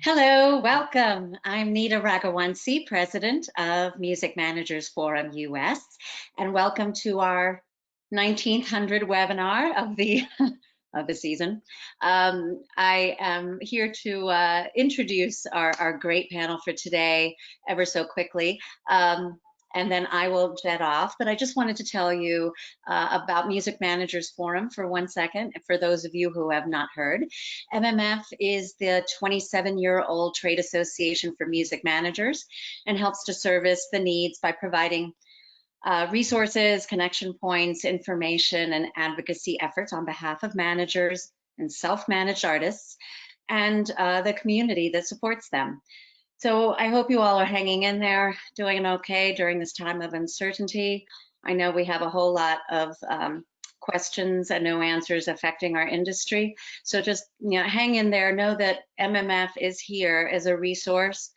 Hello, welcome. I'm Nita Raghawansi, President of Music Managers Forum US, and welcome to our 1900 webinar of the of the season. I am here to introduce our great panel for today ever so quickly. And then I will jet off. But I just wanted to tell you about Music Managers Forum for 1 second, for those of you who have not heard. MMF is the 27-year-old trade association for music managers and helps to service the needs by providing resources, connection points, information, and advocacy efforts on behalf of managers and self-managed artists and the community that supports them. So I hope you all are hanging in there, doing okay during this time of uncertainty. I know we have a whole lot of questions and no answers affecting our industry. So just hang in there. Know that MMF is here as a resource.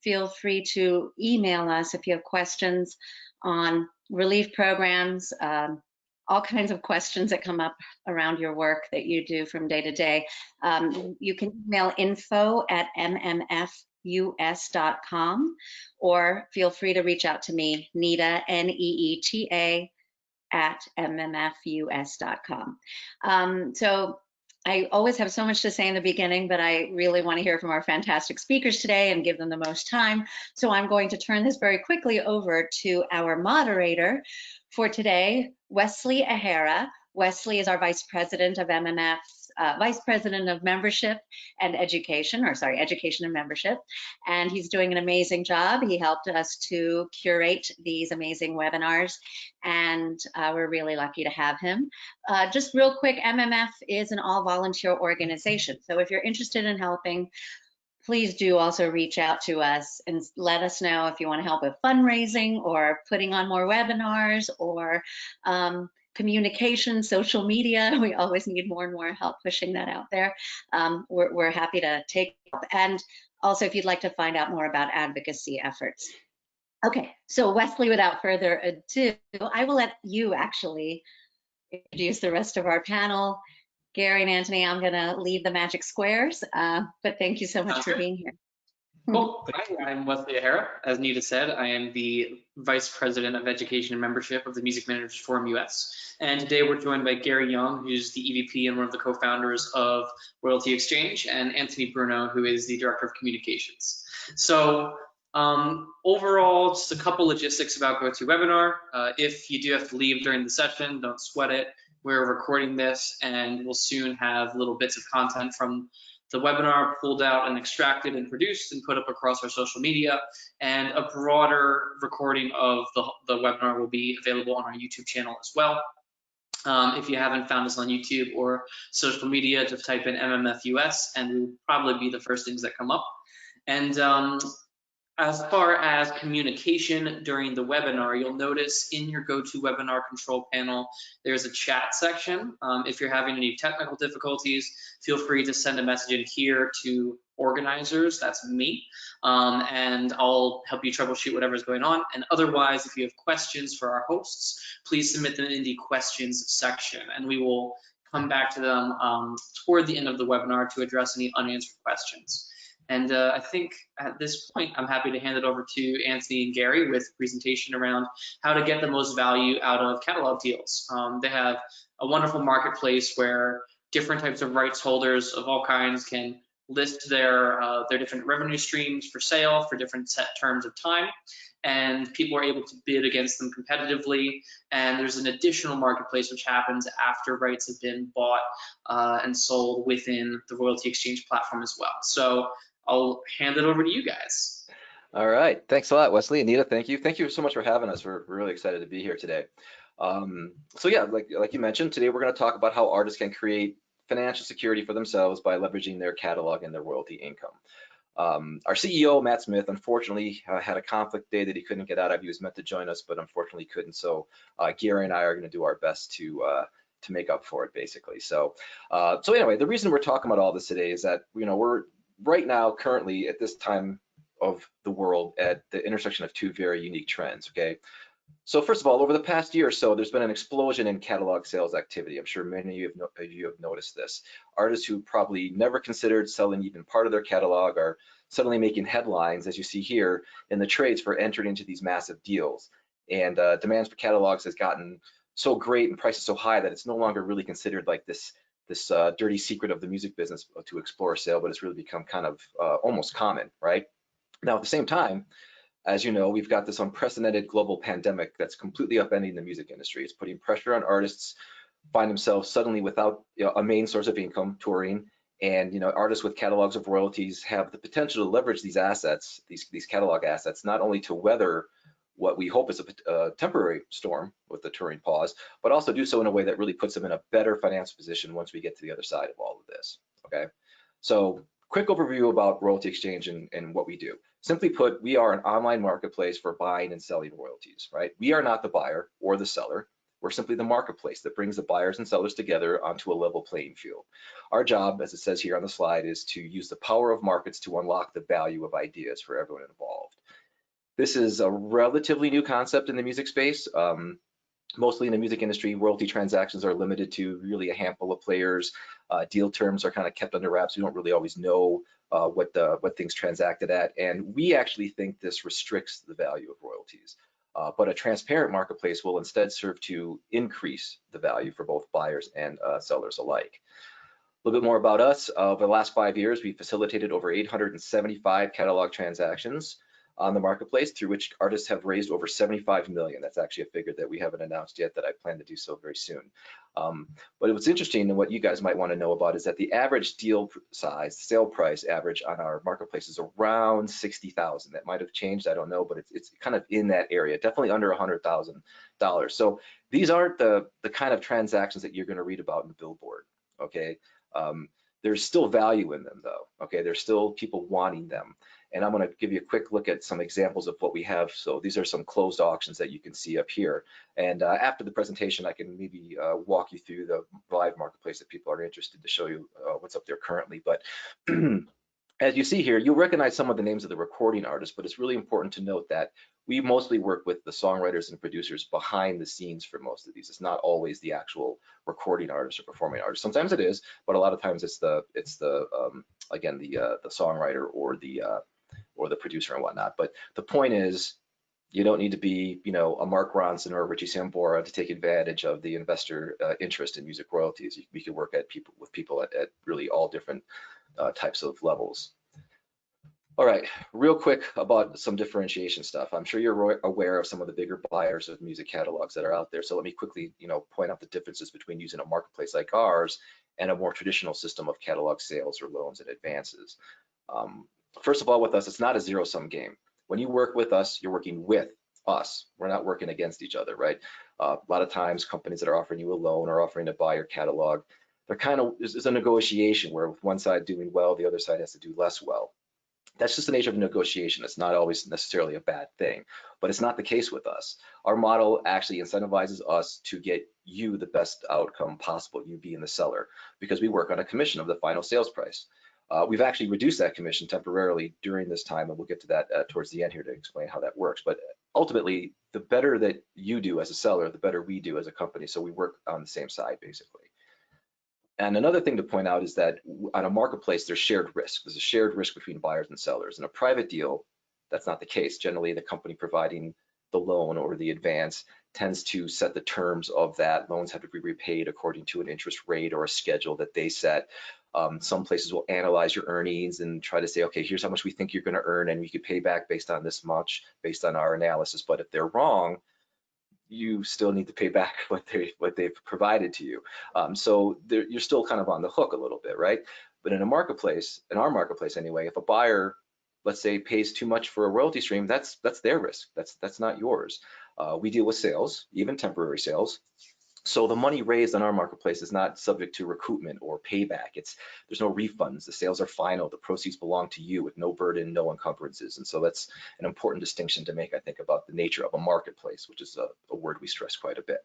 Feel free to email us if you have questions on relief programs, all kinds of questions that come up around your work that you do from day to day. You can email info@mmf-us.com, or feel free to reach out to me, Nita, N-E-E-T-A, @mmfus.com. So I always have so much to say in the beginning, but I really want to hear from our fantastic speakers today and give them the most time. So I'm going to turn this very quickly over to our moderator for today, Wesley Ahara. Wesley is our Vice President of MMF's Vice President of Membership and Education, Education and Membership, and he's doing an amazing job. He helped us to curate these amazing webinars, and we're really lucky to have him. Just real quick, MMF is an all-volunteer organization, so if you're interested in helping, please do also reach out to us and let us know if you want to help with fundraising or putting on more webinars or communication, social media. We always need more and more help pushing that out there. We're happy to take help. And also, if you'd like to find out more about advocacy efforts. Okay, so Wesley, without further ado, I will let you actually introduce the rest of our panel. Gary and Anthony, I'm going to leave the magic squares, but thank you so much for being here. Cool. Hi, I'm Wesley Ahara. As Nita said, I am the Vice President of Education and Membership of the Music Managers Forum US. And today we're joined by Gary Young, who's the EVP and one of the co-founders of Royalty Exchange, and Anthony Bruno, who is the Director of Communications. So overall, just a couple logistics about GoToWebinar. If you do have to leave during the session, don't sweat it. We're recording this and we'll soon have little bits of content from the webinar pulled out and extracted and produced and put up across our social media, and a broader recording of the webinar will be available on our YouTube channel as well. If you haven't found us on YouTube or social media, just type in MMF-US and we'll probably be the first things that come up. And as far as communication during the webinar, you'll notice in your GoToWebinar control panel, there's a chat section. If you're having any technical difficulties, feel free to send a message in here to organizers, that's me, and I'll help you troubleshoot whatever's going on. And otherwise, if you have questions for our hosts, please submit them in the questions section, and we will come back to them toward the end of the webinar to address any unanswered questions. And I think at this point, I'm happy to hand it over to Anthony and Gary with a presentation around how to get the most value out of catalog deals. They have a wonderful marketplace where different types of rights holders of all kinds can list their different revenue streams for sale for different set terms of time, and people are able to bid against them competitively. And there's an additional marketplace which happens after rights have been bought and sold within the Royalty Exchange platform as well. So I'll hand it over to you guys. All right, thanks a lot, Wesley. Anita, thank you. Thank you so much for having us. We're really excited to be here today. So yeah, like you mentioned, today we're going to talk about how artists can create financial security for themselves by leveraging their catalog and their royalty income. Our CEO, Matt Smith, unfortunately had a conflict day that he couldn't get out of. He was meant to join us, but unfortunately couldn't. So Gary and I are going to do our best to make up for it, basically. So anyway, the reason we're talking about all this today is that we're right now, currently at this time of the world, at the intersection of two very unique trends. Okay, So first of all, over the past year or so, there's been an explosion in catalog sales activity. I'm sure many of you have noticed this. Artists who probably never considered selling even part of their catalog are suddenly making headlines, as you see here, in the trades for entering into these massive deals. And demands for catalogs has gotten so great and prices so high that it's no longer really considered like this dirty secret of the music business to explore a sale, but it's really become kind of almost common, right? Now, at the same time, as you know, we've got this unprecedented global pandemic that's completely upending the music industry. It's putting pressure on artists, find themselves suddenly without a main source of income, touring, and artists with catalogs of royalties have the potential to leverage these assets, these catalog assets, not only to weather what we hope is a temporary storm with the touring pause, but also do so in a way that really puts them in a better financial position once we get to the other side of all of this. Okay, so quick overview about royalty exchange and what we do. Simply put, we are an online marketplace for buying and selling royalties, right? We are not the buyer or the seller. We're simply the marketplace that brings the buyers and sellers together onto a level playing field. Our job, as it says here on the slide, is to use the power of markets to unlock the value of ideas for everyone involved. This is a relatively new concept in the music space. Mostly in the music industry, royalty transactions are limited to really a handful of players. Deal terms are kind of kept under wraps. We don't really always know what things transacted at, and we actually think this restricts the value of royalties. But a transparent marketplace will instead serve to increase the value for both buyers and sellers alike. A little bit more about us. Over the last 5 years, we facilitated over 875 catalog transactions on the marketplace, through which artists have raised over 75 million. That's actually a figure that we haven't announced yet, that I plan to do so very soon. But what's interesting and what you guys might want to know about is that the average deal size, sale price average on our marketplace is around 60,000. That might have changed, I don't know, but it's kind of in that area, definitely under $100,000. So these aren't the kind of transactions that you're going to read about in the billboard, okay? There's still value in them though, okay? There's still people wanting them. And I'm going to give you a quick look at some examples of what we have. So these are some closed auctions that you can see up here. And after the presentation, I can maybe walk you through the live marketplace if people are interested to show you what's up there currently. But as you see here, you'll recognize some of the names of the recording artists, but it's really important to note that we mostly work with the songwriters and producers behind the scenes for most of these. It's not always the actual recording artist or performing artist. Sometimes it is, but a lot of times it's the songwriter or the producer and whatnot. But the point is, you don't need to be, a Mark Ronson or a Richie Sambora to take advantage of the investor interest in music royalties. We can work with people at really all different types of levels. All right, real quick about some differentiation stuff. I'm sure you're aware of some of the bigger buyers of music catalogs that are out there. So let me quickly, point out the differences between using a marketplace like ours and a more traditional system of catalog sales or loans and advances. First of all, with us, it's not a zero-sum game. When you work with us, you're working with us. We're not working against each other, right? A lot of times, companies that are offering you a loan or offering to buy your catalog, they're kind of, it's a negotiation where with one side doing well, the other side has to do less well. That's just the nature of negotiation. It's not always necessarily a bad thing, but it's not the case with us. Our model actually incentivizes us to get you the best outcome possible, you being the seller, because we work on a commission of the final sales price. We've actually reduced that commission temporarily during this time, and we'll get to that towards the end here to explain how that works. But ultimately, the better that you do as a seller, the better we do as a company. So we work on the same side, basically. And another thing to point out is that on a marketplace, there's shared risk. There's a shared risk between buyers and sellers. In a private deal, that's not the case. Generally, the company providing the loan or the advance tends to set the terms of that. Loans have to be repaid according to an interest rate or a schedule that they set. Some places will analyze your earnings and try to say, okay, here's how much we think you're going to earn, and we could pay back based on this much, based on our analysis. But if they're wrong, you still need to pay back what they've provided to you. So you're still kind of on the hook a little bit, right? But in a marketplace, in our marketplace anyway, if a buyer, let's say, pays too much for a royalty stream, that's their risk. That's not yours. We deal with sales, even temporary sales. So the money raised on our marketplace is not subject to recoupment or payback. There's no refunds. The sales are final. The proceeds belong to you with no burden, no encumbrances. And so that's an important distinction to make, I think, about the nature of a marketplace, which is a word we stress quite a bit.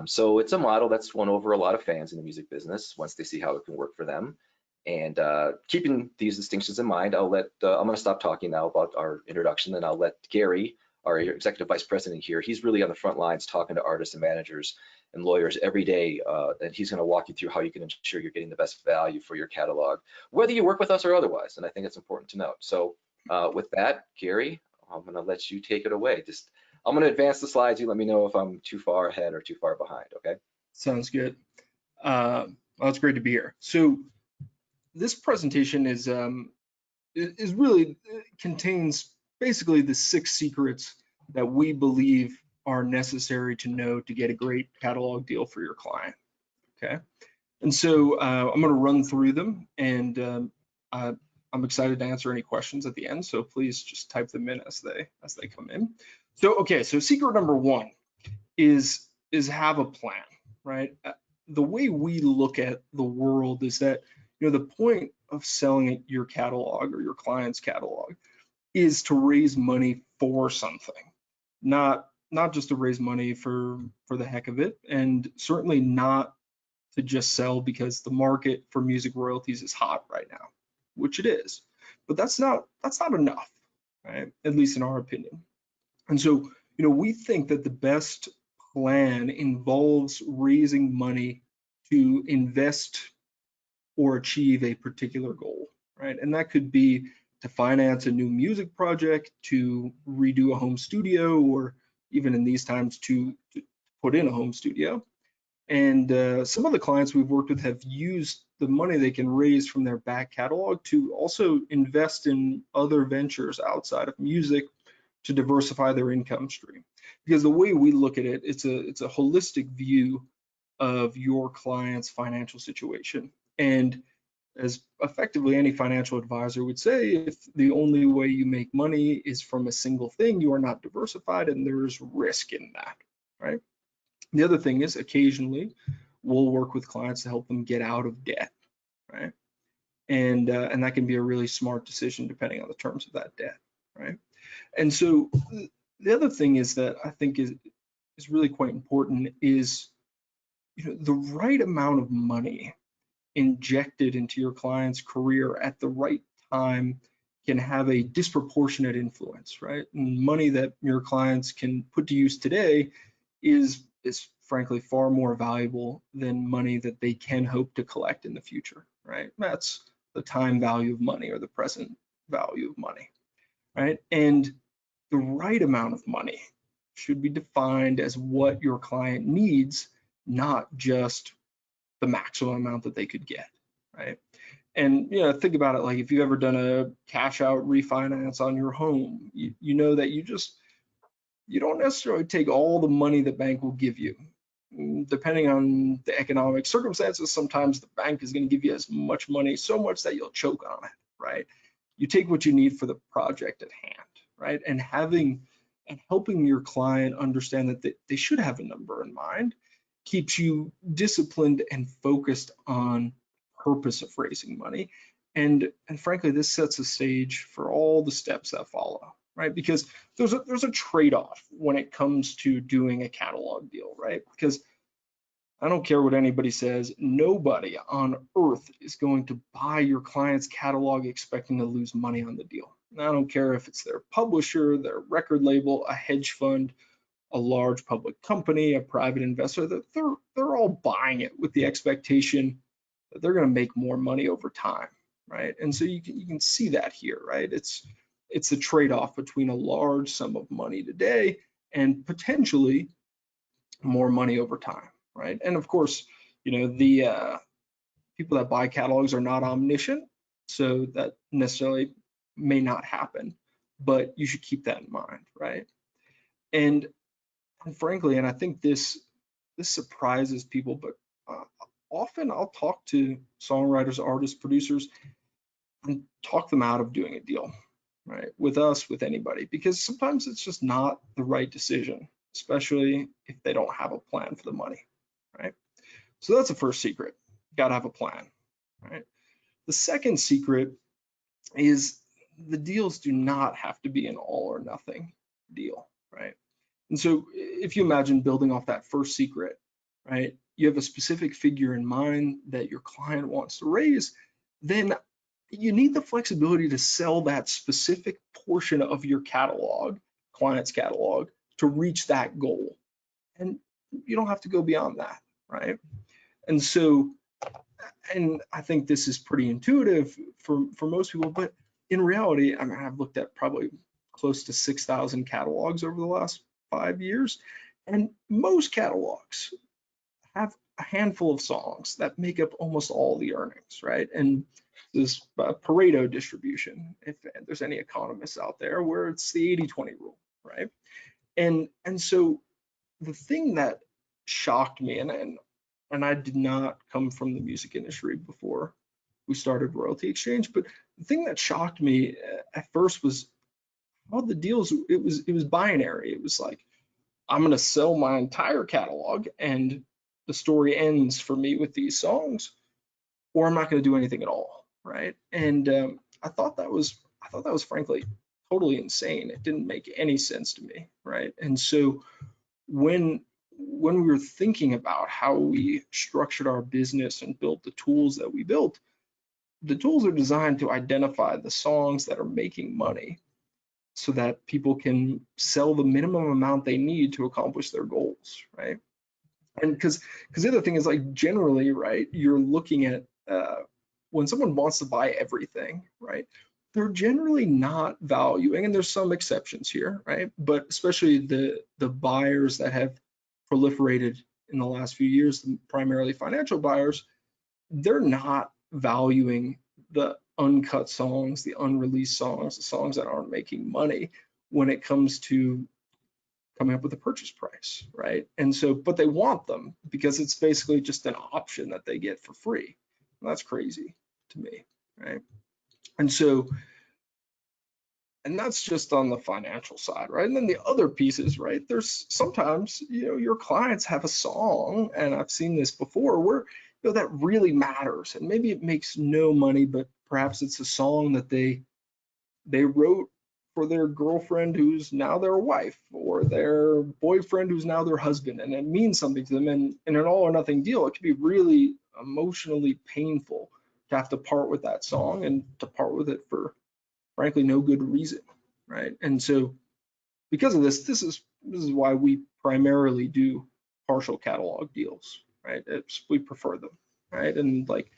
So it's a model that's won over a lot of fans in the music business once they see how it can work for them. And keeping these distinctions in mind, I'm going to stop talking now about our introduction, and I'll let Gary, our executive vice president here, he's really on the front lines talking to artists and managers and lawyers every day, and he's going to walk you through how you can ensure you're getting the best value for your catalog, whether you work with us or otherwise. And I think it's important to note. So with that, Gary, I'm going to let you take it away. I'm going to advance the slides. You let me know if I'm too far ahead or too far behind, okay? Sounds good. Well, it's great to be here. So this presentation is really contains basically the 6 secrets that we believe are necessary to know to get a great catalog deal for your client. Okay, and so I'm going to run through them, and I'm excited to answer any questions at the end. So please just type them in as they come in. So okay, so secret number 1 is have a plan, right? The way we look at the world is that, you know, the point of selling your catalog or your client's catalog is to raise money for something, not just to raise money for the heck of it, and certainly not to just sell because the market for music royalties is hot right now, which it is. But that's not enough, right? At least in our opinion. And so, you know, we think that the best plan involves raising money to invest or achieve a particular goal, right? And that could be to finance a new music project, to redo a home studio, or even in these times to put in a home studio. And some of the clients we've worked with have used the money they can raise from their back catalog to also invest in other ventures outside of music to diversify their income stream. Because the way we look at it, it's a holistic view of your client's financial situation. And as effectively any financial advisor would say, if the only way you make money is from a single thing, you are not diversified and there's risk in that, right? The other thing is occasionally we'll work with clients to help them get out of debt, right? And that can be a really smart decision depending on the terms of that debt, right? And so the other thing is that I think is really quite important is, you know, the right amount of money injected into your client's career at the right time can have a disproportionate influence, right? And money that your clients can put to use today is frankly far more valuable than money that they can hope to collect in the future, right? That's the time value of money or the present value of money, right? And the right amount of money should be defined as what your client needs, not just the maximum amount that they could get, right? And you know, think about it, like if you've ever done a cash out refinance on your home, you know that you don't necessarily take all the money the bank will give you. Depending on the economic circumstances, sometimes the bank is going to give you as much money, so much that you'll choke on it, right? You take what you need for the project at hand, right? And helping your client understand that they should have a number in mind keeps you disciplined and focused on purpose of raising money. And frankly, this sets a stage for all the steps that follow, right? Because there's a trade-off when it comes to doing a catalog deal, right? Because I don't care what anybody says, nobody on earth is going to buy your client's catalog expecting to lose money on the deal. And I don't care if it's their publisher, their record label, a hedge fund, a large public company, a private investor, that they're all buying it with the expectation that they're going to make more money over time, right? And so you can see that here, right? It's a trade-off between a large sum of money today and potentially more money over time, right? And of course, you know, the people that buy catalogs are not omniscient, so that necessarily may not happen, but you should keep that in mind, right? And frankly, and I think this surprises people, but often I'll talk to songwriters, artists, producers, and talk them out of doing a deal, right? With us, with anybody, because sometimes it's just not the right decision, especially if they don't have a plan for the money, right? So that's the first secret. You gotta have a plan, right? The second secret is the deals do not have to be an all or nothing deal, right? And so if you imagine building off that first secret, right, you have a specific figure in mind that your client wants to raise, then you need the flexibility to sell that specific portion of your catalog, client's catalog to reach that goal. And you don't have to go beyond that, right? And so, and I think this is pretty intuitive for most people, but in reality, I mean, I've looked at probably close to 6,000 catalogs over the last 5 years, and most catalogs have a handful of songs that make up almost all the earnings, right? And this Pareto distribution, if there's any economists out there, where it's the 80-20 rule, right? And so the thing that shocked me, and I did not come from the music industry before we started Royalty Exchange, but the thing that shocked me at first was how the deals, it was binary. It was like, I'm going to sell my entire catalog and the story ends for me with these songs, or I'm not going to do anything at all, right? And I thought that was frankly totally insane. It didn't make any sense to me, right? And so when we were thinking about how we structured our business and built the tools that we built, the tools are designed to identify the songs that are making money so that people can sell the minimum amount they need to accomplish their goals, right? And because the other thing is, like, generally, right, you're looking at when someone wants to buy everything, right, they're generally not valuing, and there's some exceptions here, right, but especially the buyers that have proliferated in the last few years, primarily financial buyers, they're not valuing the uncut songs, the unreleased songs, the songs that aren't making money when it comes to coming up with a purchase price, right? And so, but they want them because it's basically just an option that they get for free. And that's crazy to me, right? And so, and that's just on the financial side, right? And then the other pieces, right? There's sometimes, your clients have a song, and I've seen this before, where, that really matters, and maybe it makes no money, but perhaps it's a song that they wrote for their girlfriend who's now their wife, or their boyfriend who's now their husband, and it means something to them. And in an all or nothing deal, it can be really emotionally painful to have to part with that song, and to part with it for frankly no good reason, right? And so because of this is why we primarily do partial catalog deals, right? We prefer them, right? And like,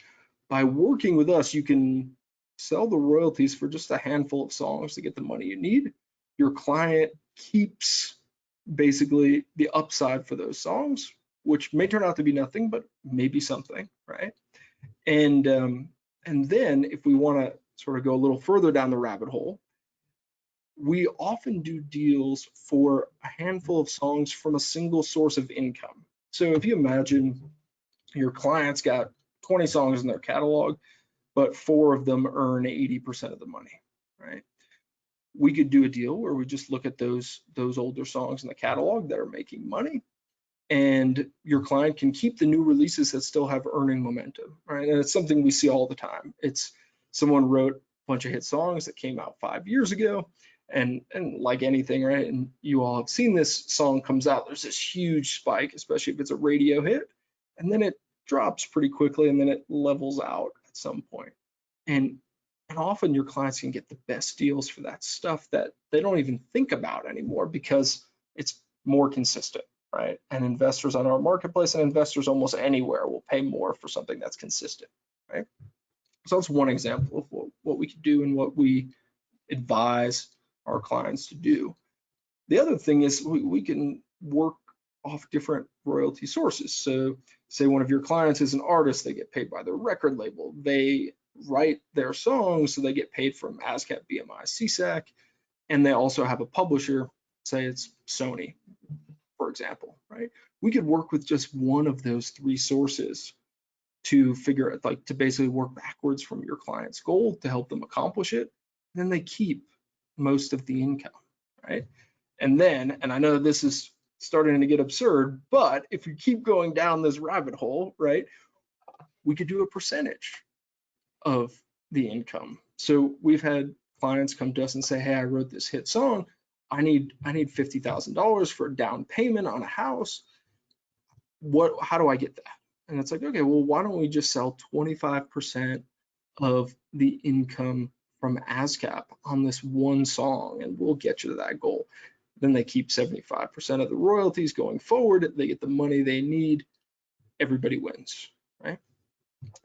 by working with us, you can sell the royalties for just a handful of songs to get the money you need. Your client keeps basically the upside for those songs, which may turn out to be nothing, but maybe something, right? And then if we want to sort of go a little further down the rabbit hole, we often do deals for a handful of songs from a single source of income. So if you imagine your client's got 20 songs in their catalog, but 4 of them earn 80% of the money, right? We could do a deal where we just look at those older songs in the catalog that are making money, and your client can keep the new releases that still have earning momentum, right? And it's something we see all the time. It's someone wrote a bunch of hit songs that came out 5 years ago, and like anything, right? And you all have seen this, song comes out, there's this huge spike, especially if it's a radio hit, and then it drops pretty quickly, and then it levels out at some point. And often your clients can get the best deals for that stuff that they don't even think about anymore because it's more consistent, right? And investors on our marketplace, and investors almost anywhere, will pay more for something that's consistent, right? So that's one example of what we could do and what we advise our clients to do. The other thing is we can work off different royalty sources. So say one of your clients is an artist, they get paid by their record label. They write their songs, so they get paid from ASCAP, BMI, CSAC, and they also have a publisher, say it's Sony, for example, right? We could work with just one of those 3 sources to figure out, like, to basically work backwards from your client's goal to help them accomplish it. And then they keep most of the income, right? And then, and I know this is starting to get absurd, but if you keep going down this rabbit hole, right, we could do a percentage of the income. So we've had clients come to us and say, hey, I wrote this hit song. I need $50,000 for a down payment on a house. How do I get that? And it's like, okay, well, why don't we just sell 25% of the income from ASCAP on this one song, and we'll get you to that goal. then they keep 75% of the royalties going forward. They get the money they need. Everybody wins, right?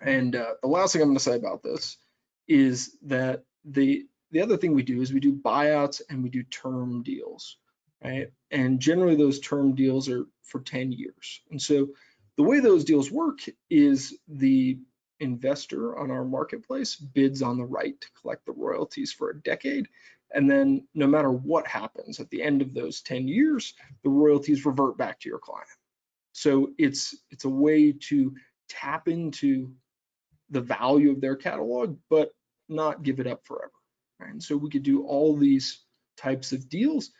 And the last thing I'm going to say about this is that the other thing we do is we do buyouts and we do term deals, right? And generally those term deals are for 10 years. And so the way those deals work is the investor on our marketplace bids on the right to collect the royalties for a decade. And then no matter what happens at the end of those 10 years, the royalties revert back to your client. So it's a way to tap into the value of their catalog, but not give it up forever. Right? And so we could do all these types of deals.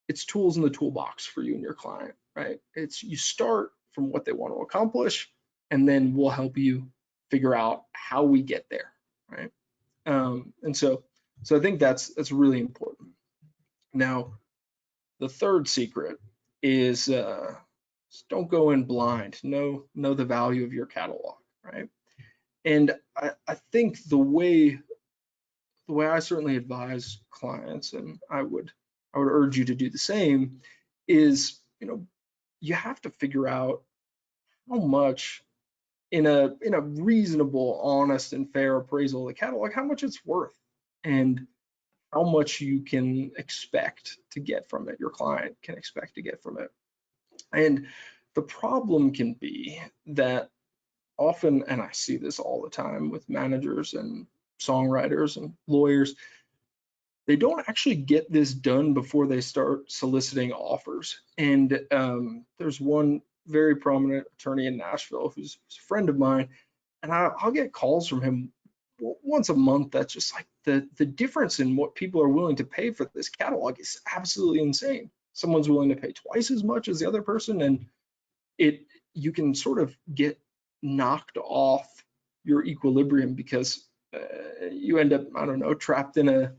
It's tools in the toolbox for you and your client, right? It's you start from what they want to accomplish, and then we'll help you figure out how we get there, right? And so I think that's really important. Now, the third secret is don't go in blind. Know the value of your catalog, right? And I think the way I certainly advise clients, and I would urge you to do the same, is you have to figure out how much in a reasonable, honest, and fair appraisal of the catalog, how much it's worth, and how much you can expect to get from it, your client can expect to get from it. And the problem can be that often, and I see this all the time with managers and songwriters and lawyers, they don't actually get this done before they start soliciting offers. And there's one very prominent attorney in Nashville who's a friend of mine, and I'll get calls from him once a month. That's just like the difference in what people are willing to pay for this catalog is absolutely insane. Someone's willing to pay twice as much as the other person, and you can sort of get knocked off your equilibrium because you end up, I don't know, trapped in a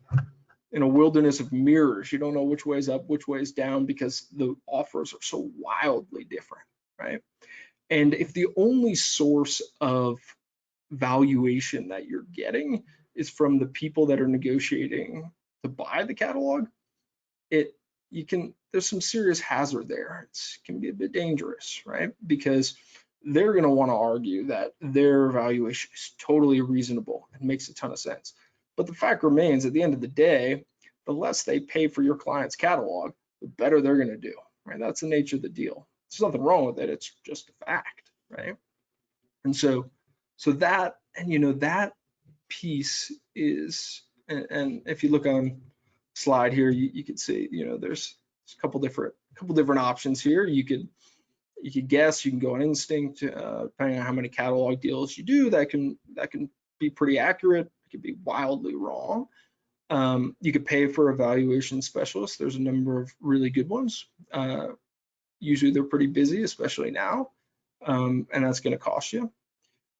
wilderness of mirrors. You don't know which way's up, which way's down, because the offers are so wildly different, right? And if the only source of valuation that you're getting is from the people that are negotiating to buy the catalog, there's some serious hazard there. It can be a bit dangerous, right? Because they're going to want to argue that their valuation is totally reasonable and makes a ton of sense. But the fact remains, at the end of the day, the less they pay for your client's catalog, the better they're going to do, right? That's the nature of the deal. There's nothing wrong with it. It's just a fact, right? And so that, and that piece is, and if you look on slide here, you can see, there's a couple different options here. You could guess, you can go on instinct, depending on how many catalog deals you do, that can be pretty accurate. It could be wildly wrong. You could pay for a valuation specialist. There's a number of really good ones. Usually they're pretty busy, especially now, and that's going to cost you.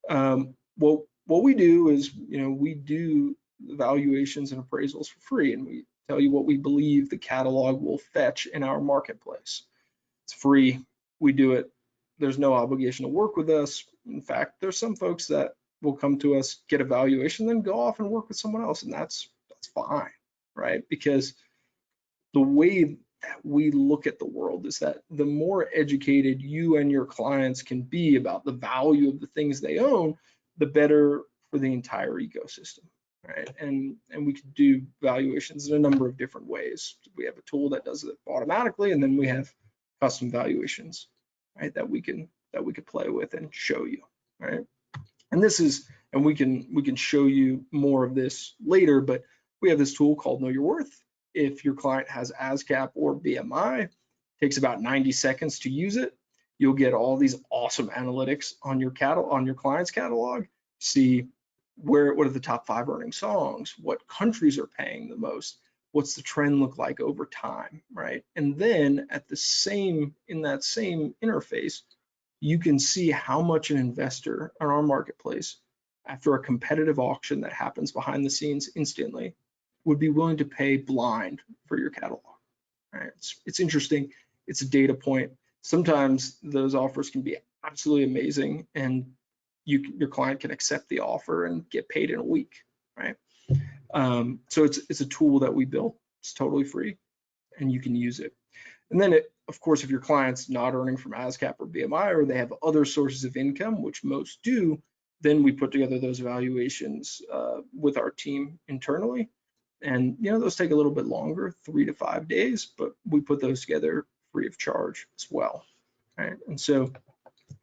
What we do is, we do valuations and appraisals for free, and we tell you what we believe the catalog will fetch in our marketplace. It's free. We do it. There's no obligation to work with us. In fact, there's some folks that will come to us, get a valuation, then go off and work with someone else, and that's fine, right? Because the way that we look at the world is that the more educated you and your clients can be about the value of the things they own, the better for the entire ecosystem, right? And we can do valuations in a number of different ways. We have a tool that does it automatically, and then we have custom valuations, right, that we can play with and show you, right? And we can show you more of this later, but we have this tool called Know Your Worth. If your client has ASCAP or BMI, it takes about 90 seconds to use it. You'll get all these awesome analytics on your client's catalog. See what are the top 5 earning songs, what countries are paying the most, what's the trend look like over time, right? And then in that same interface, you can see how much an investor on our marketplace, after a competitive auction that happens behind the scenes instantly, would be willing to pay blind for your catalog. Right? It's interesting. It's a data point. Sometimes those offers can be absolutely amazing, and your client can accept the offer and get paid in a week, right? So it's a tool that we built. It's totally free, and you can use it. And then, of course, if your client's not earning from ASCAP or BMI, or they have other sources of income, which most do, then we put together those evaluations with our team internally. And those take a little bit longer, 3 to 5 days, but we put those together free of charge as well. Right? And so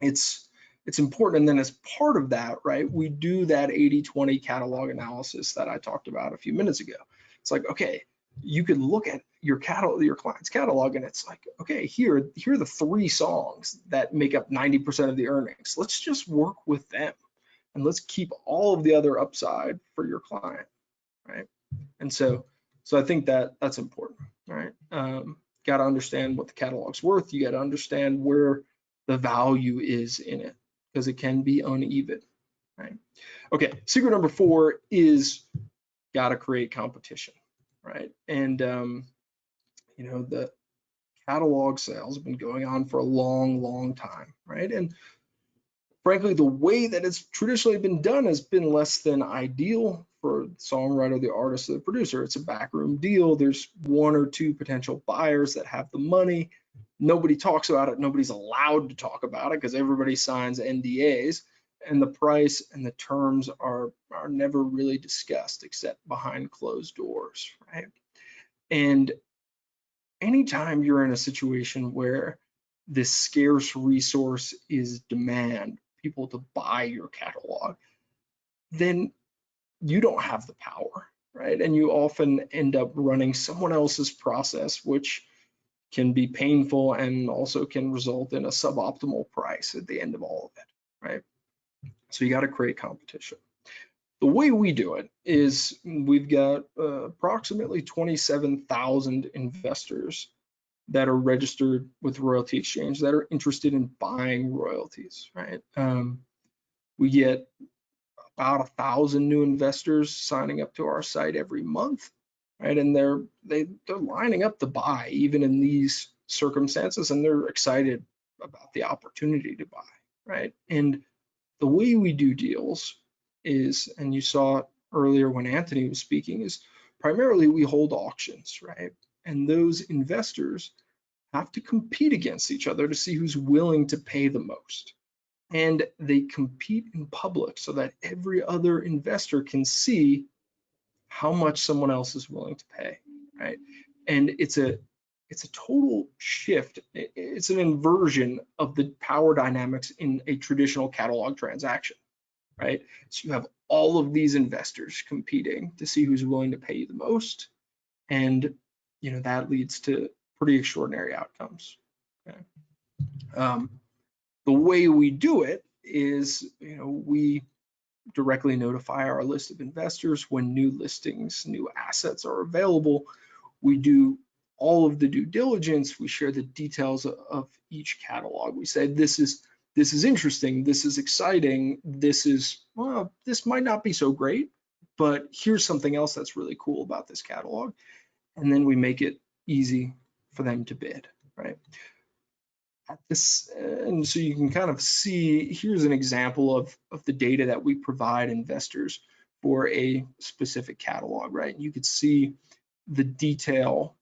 it's important. And then as part of that, right, we do that 80-20 catalog analysis that I talked about a few minutes ago. It's like, okay, you could look at your client's catalog, and it's like, okay, here are the 3 songs that make up 90% of the earnings. Let's just work with them, and let's keep all of the other upside for your client, right? And so I think that's important, right? Got to understand what the catalog's worth. You got to understand where the value is in it, because it can be uneven, right? Okay, secret number 4 is got to create competition, right? And the catalog sales have been going on for a long time, right? And frankly, the way that it's traditionally been done has been less than ideal for the songwriter, the artist, or the producer. It's a backroom deal. There's 1 or 2 potential buyers that have the money. Nobody talks about it. Nobody's allowed to talk about it because everybody signs NDAs, and the price and the terms are never really discussed except behind closed doors, right? And anytime you're in a situation where this scarce resource is demand, people to buy your catalog, then you don't have the power, right? And you often end up running someone else's process, which can be painful and also can result in a suboptimal price at the end of all of it, right? So you got to create competition. The way we do it is we've got approximately 27,000 investors that are registered with Royalty Exchange that are interested in buying royalties, right? We get about 1,000 new investors signing up to our site every month, right? And they're lining up to buy even in these circumstances, and they're excited about the opportunity to buy, right? And the way we do deals is, and you saw it earlier when Anthony was speaking, is primarily we hold auctions, right? And those investors have to compete against each other to see who's willing to pay the most. And they compete in public so that every other investor can see how much someone else is willing to pay, right? And it's a total shift. It's an inversion of the power dynamics in a traditional catalog transaction, right? So you have all of these investors competing to see who's willing to pay you the most, and that leads to pretty extraordinary outcomes. Okay. The way we do it is, we directly notify our list of investors when new listings, new assets are available. We do all of the due diligence. We share the details of each catalog. We say, this is interesting, this is exciting, this might not be so great, but here's something else that's really cool about this catalog. And then we make it easy for them to bid, right? And so you can kind of see, here's an example of the data that we provide investors for a specific catalog, right? You could see the detail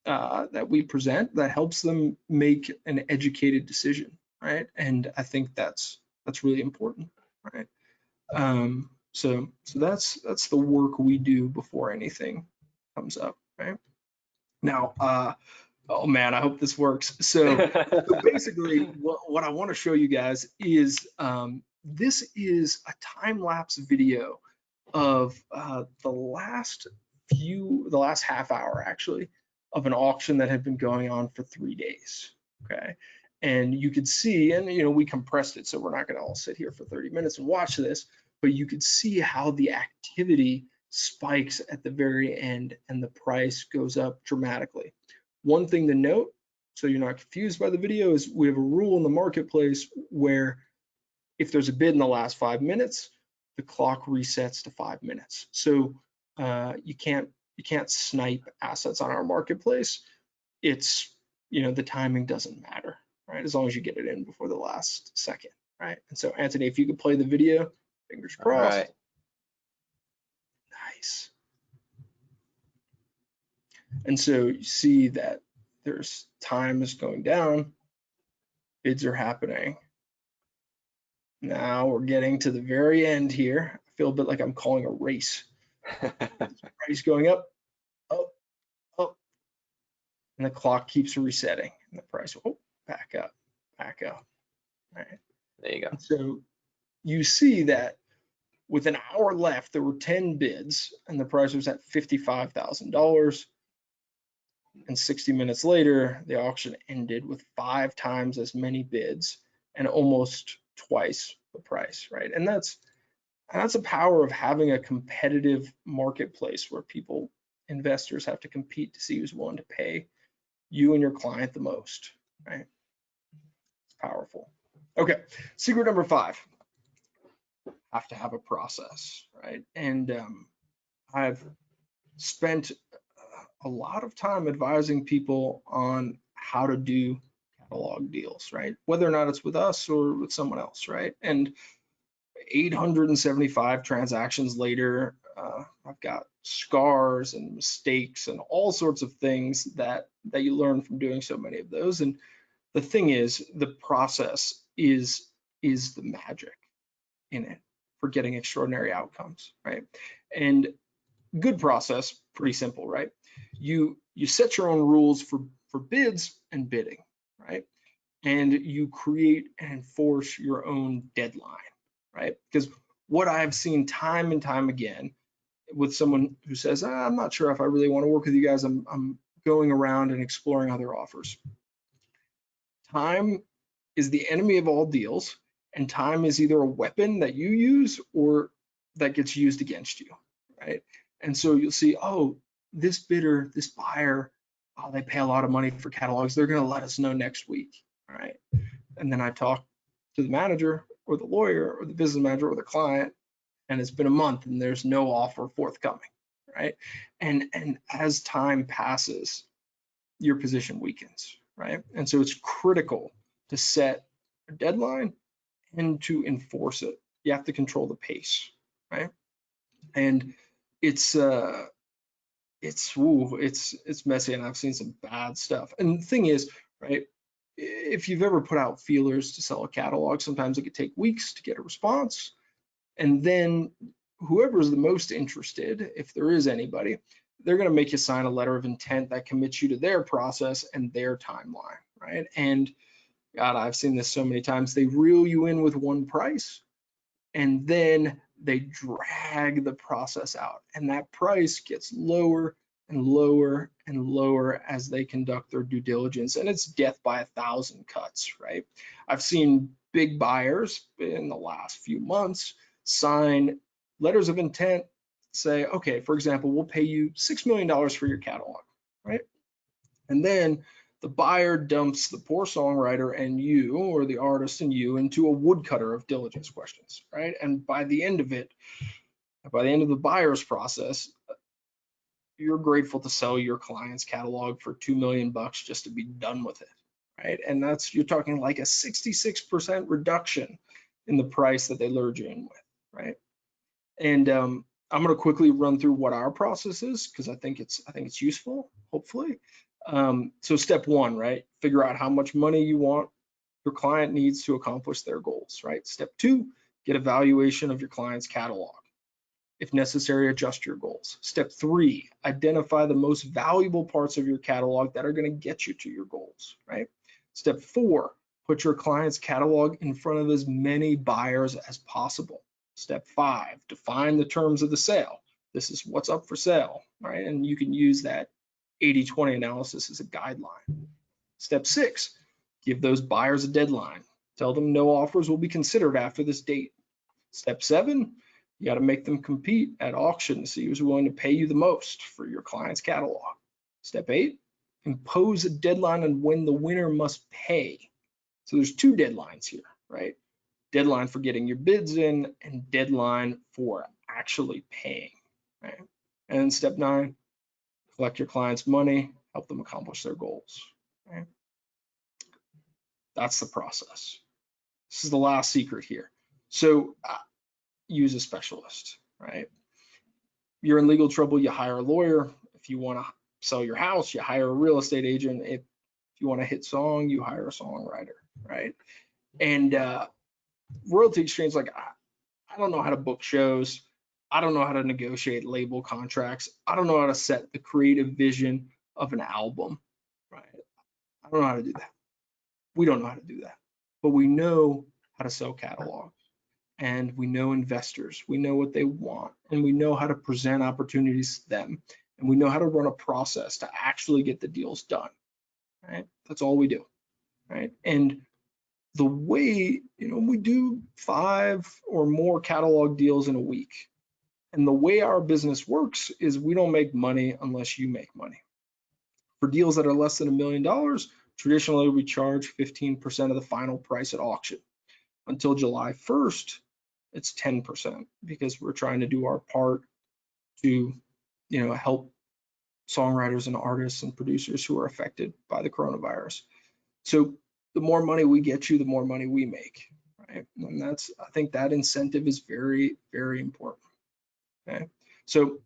that we present that helps them make an educated decision, right? And I think that's really important, right? So that's the work we do before anything comes up, right? Now, oh man, I hope this works. So basically, what I want to show you guys is this is a time-lapse video of the last half hour actually of an auction that had been going on for 3 days. Okay, and you could see, and we compressed it, so we're not going to all sit here for 30 minutes and watch this, but you could see how the activity spikes at the very end and the price goes up dramatically. One thing to note, so you're not confused by the video, is we have a rule in the marketplace where if there's a bid in the last 5 minutes, the clock resets to 5 minutes. So you can't snipe assets on our marketplace. It's, the timing doesn't matter, right? As long as you get it in before the last second, right? And so Anthony, if you could play the video, fingers crossed. All right. Nice. And so you see that there's time is going down, bids are happening. Now we're getting to the very end here. I feel a bit like I'm calling a race. Price going up, up, up, and the clock keeps resetting. And the price, oh, back up, back up. All right. There you go. And so you see that with an hour left, there were 10 bids, and the price was at $55,000. And 60 minutes later, the auction ended with 5 times as many bids and almost twice the price, right? And that's the power of having a competitive marketplace where investors have to compete to see who's willing to pay you and your client the most, right? It's powerful. Okay, secret number 5, have to have a process, right? And I've spent a lot of time advising people on how to do catalog deals, right? Whether or not it's with us or with someone else, right? And 875 transactions later, I've got scars and mistakes and all sorts of things that you learn from doing so many of those. And the thing is, the process is the magic in it for getting extraordinary outcomes, right? And good process, pretty simple, right? You set your own rules for bids and bidding, right? And you create and enforce your own deadline, right? Because what I've seen time and time again with someone who says, I'm not sure if I really want to work with you guys, I'm going around and exploring other offers. Time is the enemy of all deals, and time is either a weapon that you use or that gets used against you, right? And so you'll see, oh, this bidder, this buyer, oh, they pay a lot of money for catalogs. They're going to let us know next week, all right? And then I talk to the manager or the lawyer or the business manager or the client, and it's been a month and there's no offer forthcoming, right? And as time passes, your position weakens, right? And so it's critical to set a deadline and to enforce it. You have to control the pace, right? And it's messy, and I've seen some bad stuff. And the thing is, right, if you've ever put out feelers to sell a catalog, sometimes it could take weeks to get a response. And then whoever is the most interested, if there is anybody, they're going to make you sign a letter of intent that commits you to their process and their timeline, right? And God, I've seen this so many times. They reel you in with one price, and then they drag the process out, and that price gets lower and lower and lower as they conduct their due diligence, and it's death by 1,000 cuts, right? I've seen big buyers in the last few months sign letters of intent, say, okay, for example, we'll pay you $6 million for your catalog, right? And then the buyer dumps the poor songwriter and you, or the artist and you, into a woodcutter of diligence questions, right? And by the end of the buyer's process, you're grateful to sell your client's catalog for $2 million just to be done with it, right? And you're talking like a 66% reduction in the price that they lured you in with, right? And I'm going to quickly run through what our process is, because I think it's useful, hopefully. So step 1, right? Figure out how much money your client needs to accomplish their goals, right? Step 2, get a valuation of your client's catalog. If necessary, adjust your goals. Step 3, identify the most valuable parts of your catalog that are going to get you to your goals, right? Step 4, put your client's catalog in front of as many buyers as possible. Step 5, define the terms of the sale. This is what's up for sale, right? And you can use that 80-20 analysis as a guideline. Step 6, give those buyers a deadline. Tell them no offers will be considered after this date. Step 7, you got to make them compete at auction to see who's willing to pay you the most for your client's catalog. Step 8, impose a deadline on when the winner must pay. So there's 2 deadlines here, right? Deadline for getting your bids in and deadline for actually paying, right? And step 9, collect your client's money, help them accomplish their goals, right? That's the process. This is the last secret here. So use a specialist, right? You're in legal trouble, you hire a lawyer. If you want to sell your house, you hire a real estate agent. If you want a hit song, you hire a songwriter, right? And royalty exchange, like I don't know how to book shows. I don't know how to negotiate label contracts. I don't know how to set the creative vision of an album, right? I don't know how to do that. We don't know how to do that, but we know how to sell catalog, and we know investors. We know what they want, and we know how to present opportunities to them, and we know how to run a process to actually get the deals done, right? That's all we do, right? And the way, we do 5 or more catalog deals in a week. And the way our business works is we don't make money unless you make money. For deals that are less than $1 million, traditionally we charge 15% of the final price at auction. Until July 1st, it's 10% because we're trying to do our part to, help songwriters and artists and producers who are affected by the coronavirus. So the more money we get you, the more money we make, right? And I think that incentive is very, very important. Okay, so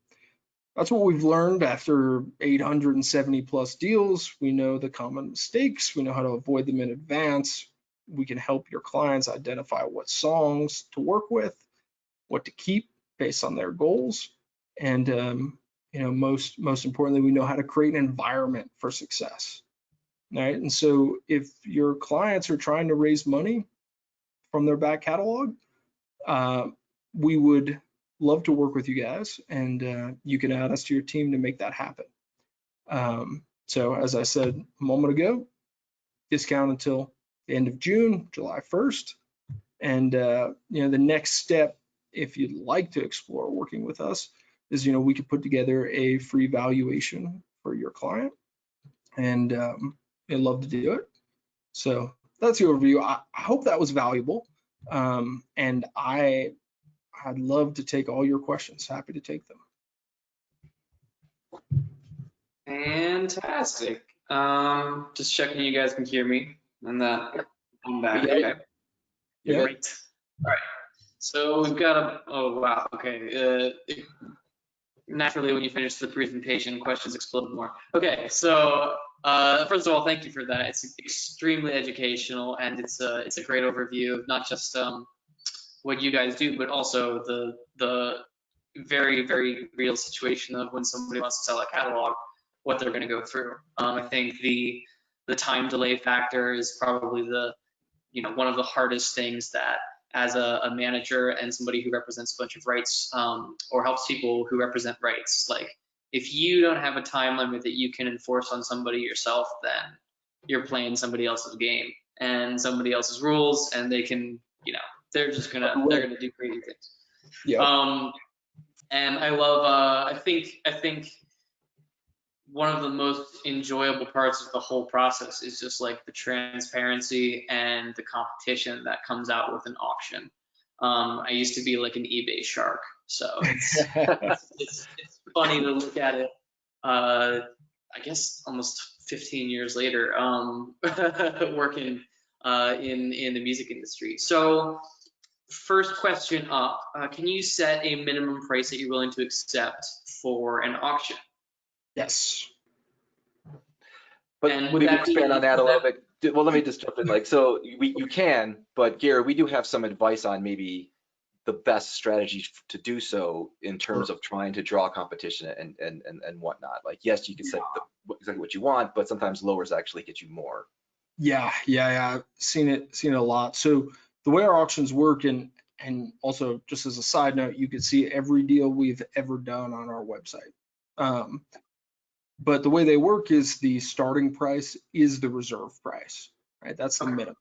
that's what we've learned after 870 plus deals. We know the common mistakes. We know how to avoid them in advance. We can help your clients identify what songs to work with, what to keep based on their goals, and most importantly, we know how to create an environment for success. Right, and so if your clients are trying to raise money from their back catalog, we would love to work with you guys, and you can add us to your team to make that happen. So as I said a moment ago, discount until the end of June, July 1st. And the next step, if you'd like to explore working with us, is we could put together a free valuation for your client, and I'd love to do it. So that's the overview. I hope that was valuable, and I'd love to take all your questions. Happy to take them. Fantastic. Just checking you guys can hear me and that I'm back. Yeah. Okay. Yeah. Great. All right. So we've got oh wow. Okay. Naturally, when you finish the presentation, questions explode more. Okay. So first of all, thank you for that. It's extremely educational, and it's a great overview of not just what you guys do, but also the very, very real situation of when somebody wants to sell a catalog, what they're going to go through. I think the time delay factor is probably one of the hardest things that, as a manager and somebody who represents a bunch of rights or helps people who represent rights, like if you don't have a time limit that you can enforce on somebody yourself, then you're playing somebody else's game and somebody else's rules, and they can, they're gonna do crazy things. Yeah. And I love, I think one of the most enjoyable parts of the whole process is just like the transparency and the competition that comes out with an auction. I used to be like an eBay shark, so it's funny to look at it. I guess almost 15 years later, working in the music industry. So first question up, can you set a minimum price that you're willing to accept for an auction? Yes. But And maybe expand on that a little bit. Well, let me just jump in. Like, so you can, but Gary, we do have some advice on maybe the best strategies to do so in terms of trying to draw competition and whatnot. Like, yes, you can set exactly what you want, but sometimes lowers actually get you more. Yeah. I've seen it a lot. So the way our auctions work, and also just as a side note, you can see every deal we've ever done on our website. But the way they work is the starting price is the reserve price, right? That's the minimum,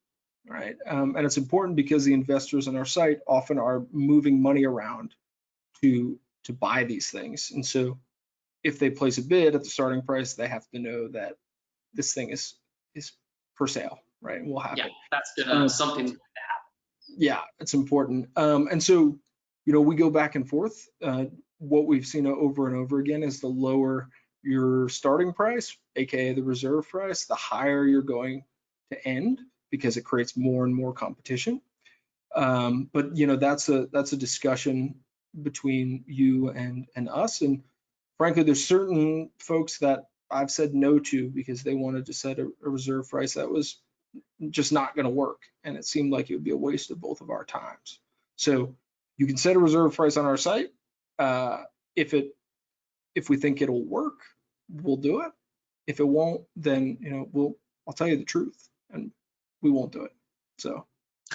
right? And it's important because the investors on our site often are moving money around to buy these things. And so if they place a bid at the starting price, they have to know that this thing is for sale, right? And will happen. Yeah, that's gonna something's going to happen. Yeah, it's important. And so, we go back and forth. What we've seen over and over again is the lower your starting price, aka the reserve price, the higher you're going to end, because it creates more and more competition. But that's a discussion between you and us. And frankly, there's certain folks that I've said no to because they wanted to set a reserve price that was just not going to work. And it seemed like it would be a waste of both of our times. So you can set a reserve price on our site. If we think it'll work, we'll do it. If it won't, then I'll tell you the truth, and we won't do it. So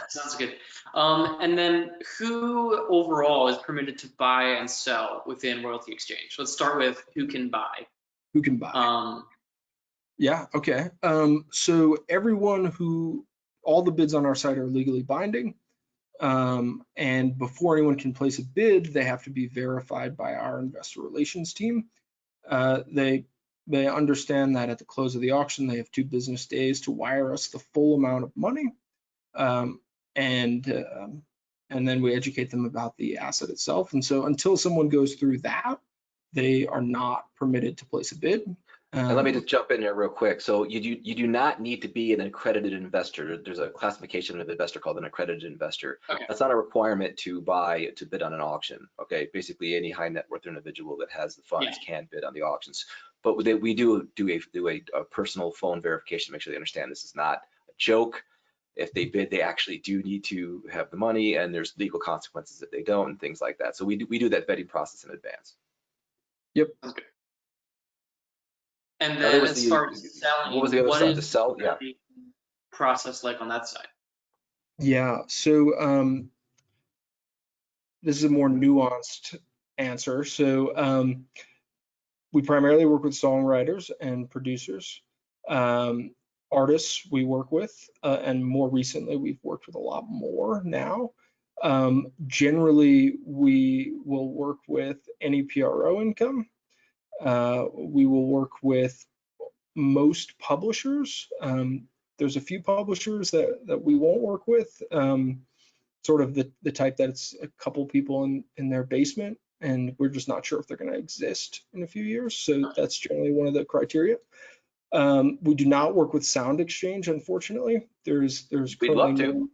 Sounds good. And then who overall is permitted to buy and sell within Royalty Exchange? Let's start with who can buy. who can buy? Yeah, okay. So all the bids on our site are legally binding. And before anyone can place a bid, they have to be verified by our investor relations team. They understand that at the close of the auction, they have 2 business days to wire us the full amount of money. And then we educate them about the asset itself. And so until someone goes through that, they are not permitted to place a bid. And let me just jump in here real quick. So you do not need to be an accredited investor. There's a classification of investor called an accredited investor. Okay. That's not a requirement to bid on an auction. Okay, basically any high net worth individual that has the funds can bid on the auctions. But we do a personal phone verification to make sure they understand this is not a joke. If they bid, they actually do need to have the money, and there's legal consequences if they don't, and things like that. So we do that vetting process in advance. Yep. Okay. And then as far as selling, what was the other side to sell? Yeah. The process like on that side? Yeah. So this is a more nuanced answer. So we primarily work with songwriters and producers. Artists we work with, and more recently we've worked with a lot more now. Generally, we will work with any PRO income. We will work with most publishers. There's a few publishers that we won't work with, sort of the type that it's a couple people in their basement, and we're just not sure if they're going to exist in a few years. So that's generally one of the criteria. We do not work with Sound Exchange, unfortunately. There's We'd love to.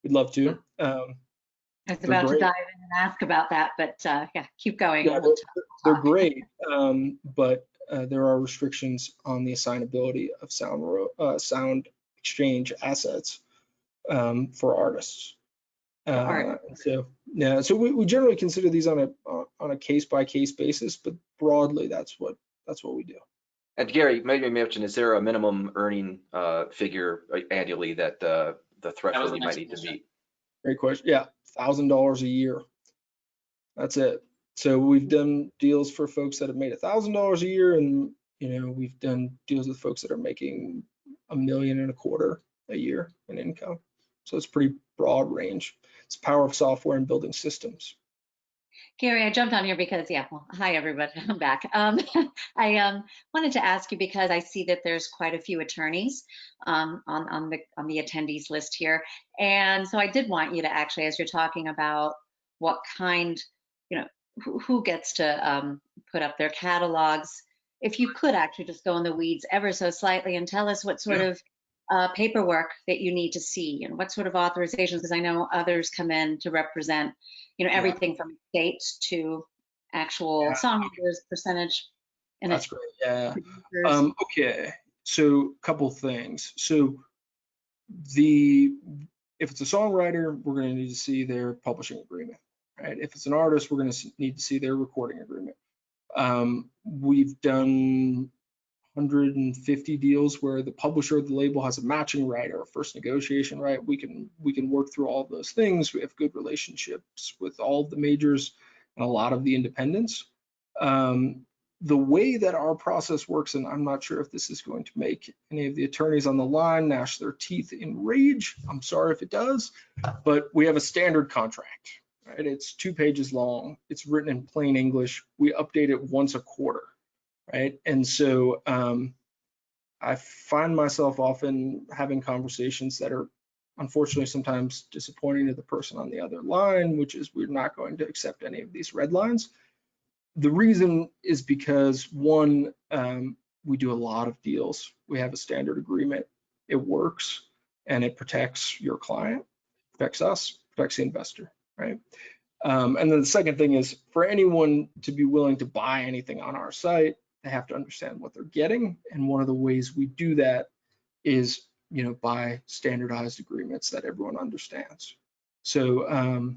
We'd love to. I was about to dive in and ask about that, but yeah, keep going. Yeah, they're great, but there are restrictions on the assignability of Sound Exchange assets for artists. So we generally consider these on a case-by-case basis, but broadly that's what we do. And Gary, maybe mention, is there a minimum earning figure annually that the threshold you might need to meet? Great question. Yeah, $1,000 a year. That's it. So we've done deals for folks that have made $1,000 a year, and we've done deals with folks that are making $1.25 million a year in income. So it's pretty broad range. It's the power of software and building systems. Gary, I jumped on here because, hi everybody, I'm back. I wanted to ask you because I see that there's quite a few attorneys on the attendees list here. And so I did want you to actually, as you're talking about what kind, who gets to put up their catalogs, if you could actually just go in the weeds ever so slightly and tell us what sort of paperwork that you need to see and what sort of authorizations, because I know others come in to represent, everything from dates to actual songwriters, percentage. And that's great. Yeah. Okay. So a couple things. So if it's a songwriter, we're going to need to see their publishing agreement, right? If it's an artist, we're going to need to see their recording agreement. We've done 150 deals where the publisher of the label has a matching right or a first negotiation right. We can work through all of those things. We have good relationships with all of the majors and a lot of the independents. The way that our process works, and I'm not sure if this is going to make any of the attorneys on the line gnash their teeth in rage. I'm sorry if it does, but we have a standard contract, right? It's 2 pages long. It's written in plain English. We update it once a quarter. Right. And so I find myself often having conversations that are unfortunately sometimes disappointing to the person on the other line, which is we're not going to accept any of these red lines. The reason is because one, we do a lot of deals. We have a standard agreement. It works and it protects your client, protects us, protects the investor. Right. And then the second thing is for anyone to be willing to buy anything on our site, they have to understand what they're getting. And one of the ways we do that is, by standardized agreements that everyone understands. So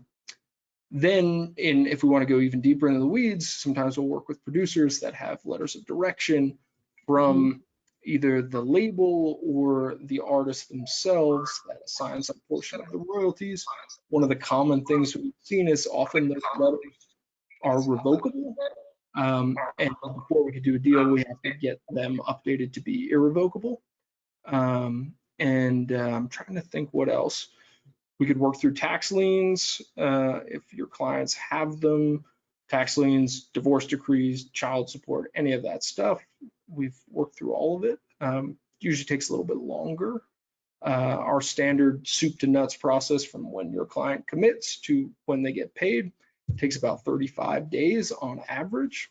then if we want to go even deeper into the weeds, sometimes we'll work with producers that have letters of direction from either the label or the artist themselves that assign some portion of the royalties. One of the common things we've seen is often those letters are revocable. And before we can do a deal, we have to get them updated to be irrevocable. I'm trying to think what else. We could work through tax liens if your clients have them, tax liens, divorce decrees, child support, any of that stuff. We've worked through all of it. Usually takes a little bit longer. Our standard soup to nuts process from when your client commits to when they get paid takes about 35 days on average.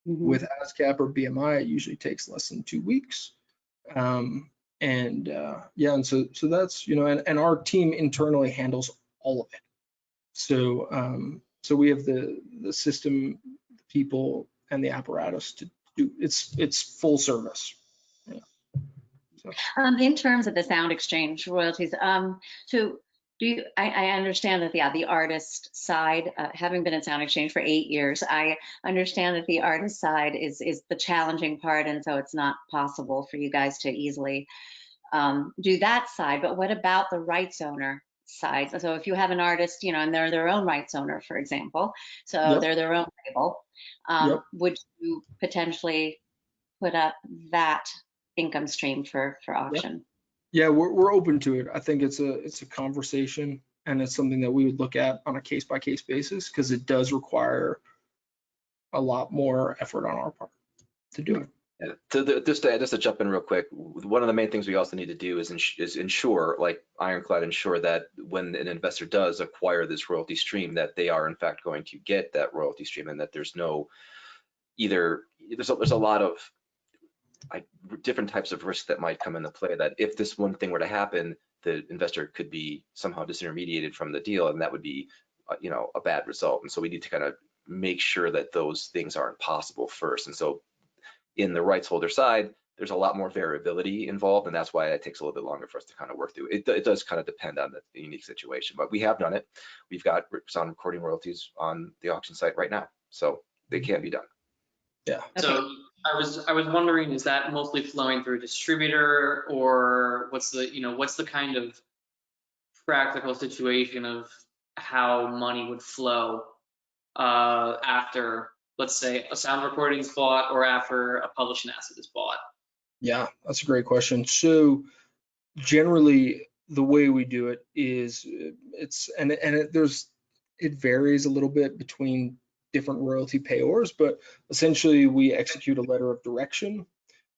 With ASCAP or BMI, it usually takes less than 2 weeks. And so that's, and our team internally handles all of it. So we have the system, the people, and the apparatus to do it's full service. Yeah. So. In terms of the sound exchange royalties, so I understand that the artist side, having been in sound exchange for 8 years, I understand that the artist side is the challenging part, and so it's not possible for you guys to easily do that side. But what about the rights owner side? So if you have an artist, and they're their own rights owner, for example, so they're their own label, would you potentially put up that income stream for auction? Yeah, we're open to it. I think it's a conversation, and it's something that we would look at on a case by case basis, because it does require a lot more effort on our part to do it. Yeah. Just to jump in real quick, one of the main things we also need to do is ensure, like Ironclad, ensure that when an investor does acquire this royalty stream, that they are in fact going to get that royalty stream, and that there's a lot of different types of risk that might come into play, that if this one thing were to happen, the investor could be somehow disintermediated from the deal, and that would be a bad result. And so we need to kind of make sure that those things aren't possible first. And so in the rights holder side, there's a lot more variability involved, and that's why it takes a little bit longer for us to kind of work through. It does kind of depend on the unique situation, but we have done it. We've got sound recording royalties on the auction site right now, so they can be done. Yeah. So I was wondering, is that mostly flowing through a distributor, or what's the kind of practical situation of how money would flow after, let's say, a sound recording is bought, or after a publishing asset is bought? Yeah, that's a great question. So generally, the way we do it is it varies a little bit between different royalty payors, but essentially we execute a letter of direction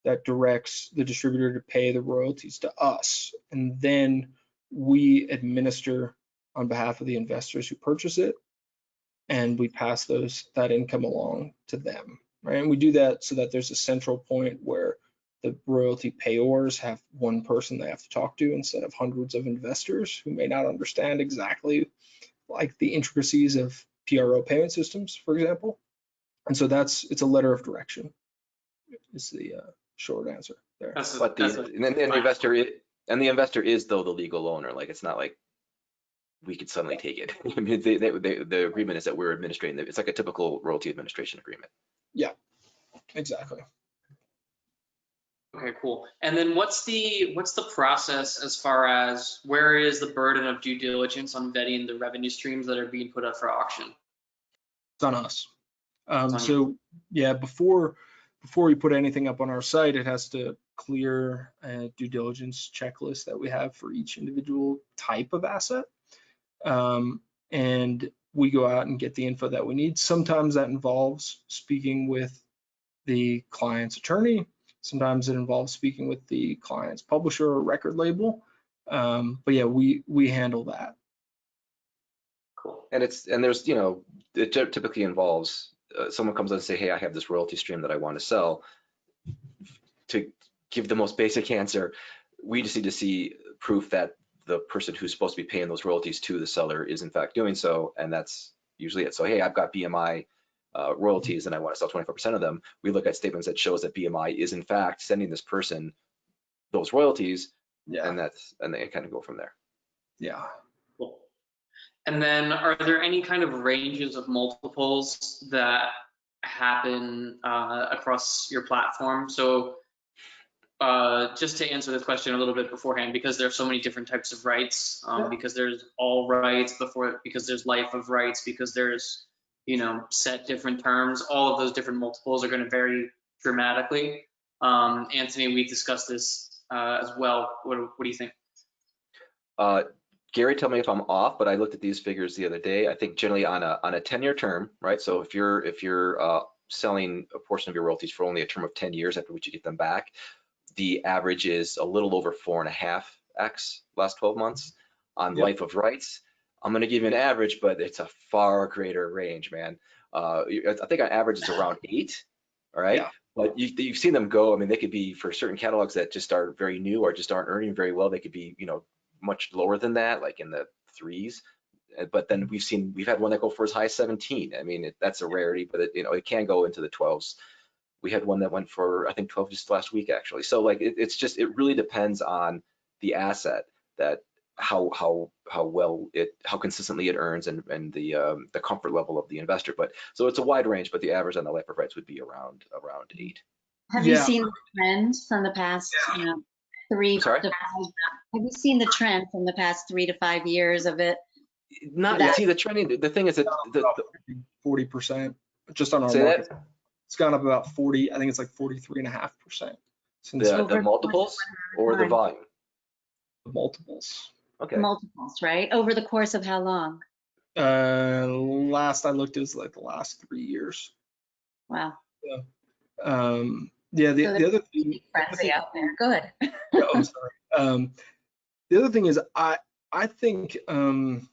that directs the distributor to pay the royalties to us, and then we administer on behalf of the investors who purchase it, and we pass that income along to them, right? And we do that so that there's a central point where the royalty payors have one person they have to talk to instead of hundreds of investors who may not understand exactly like the intricacies of PRO payment systems, for example. And so it's a letter of direction is the short answer there. But the investor is though the legal owner. Like, it's not like we could suddenly take it. I mean, the agreement is that we're administrating it. It's like a typical royalty administration agreement. Yeah, exactly. Okay, cool. And then what's the process as far as where is the burden of due diligence on vetting the revenue streams that are being put up for auction? It's on us. So yeah, before we put anything up on our site, it has to clear a due diligence checklist that we have for each individual type of asset. And we go out and get the info that we need. Sometimes that involves speaking with the client's attorney. Sometimes it involves speaking with the client's publisher or record label. But yeah, we handle that. Cool. And there's, it typically involves someone comes in and say, hey, I have this royalty stream that I want to sell. To give the most basic answer, we just need to see proof that the person who's supposed to be paying those royalties to the seller is in fact doing so, and that's usually it. So hey, I've got BMI royalties and I want to sell 25% of them, we look at statements that shows that BMI is in fact sending this person those royalties, Yeah. and they kind of go from there. Yeah. Cool. And then are there any kind of ranges of multiples that happen across your platform? So just to answer this question a little bit beforehand, because there are so many different types of rights, because there's all rights because there's life of rights, because there's, set different terms, all of those different multiples are going to vary dramatically. Anthony, we discussed this as well. What do you think? Gary, tell me if I'm off, but I looked at these figures the other day. I think generally on a 10-year term, right? So if you're selling a portion of your royalties for only a term of 10 years, after which you get them back, the average is a little over 4.5x last 12 months. On life of rights, I'm going to give you an average, but it's a far greater range, man. I think on average it's around 8. All right. Yeah. But you've seen them go. I mean, they could be for certain catalogs that just are very new or just aren't earning very well. They could be, much lower than that, like in the 3s. But then we've had one that go for as high as 17. I mean, that's a rarity, but it can go into the 12s. We had one that went for, I think, 12 just last week, actually. So like, it really depends on the asset, that how consistently it earns, and the comfort level of the investor. But so it's a wide range, but the average on the life of rights would be around 8. Have you seen the trends from the past, 3 I'm sorry? to 5? Have you seen the trend from the past 3 to 5 years of it? See, the trending. The thing is that 40% just on our say market. that It's gone up about 40. I think it's like 43.5% since the multiples or the volume. the multiples. Okay. Multiples, right? Over the course of how long? Last I looked, it was like the last 3 years. Wow. The So other thing. Frenzy out there. Good. Yeah, oh, sorry. The other thing is, I think the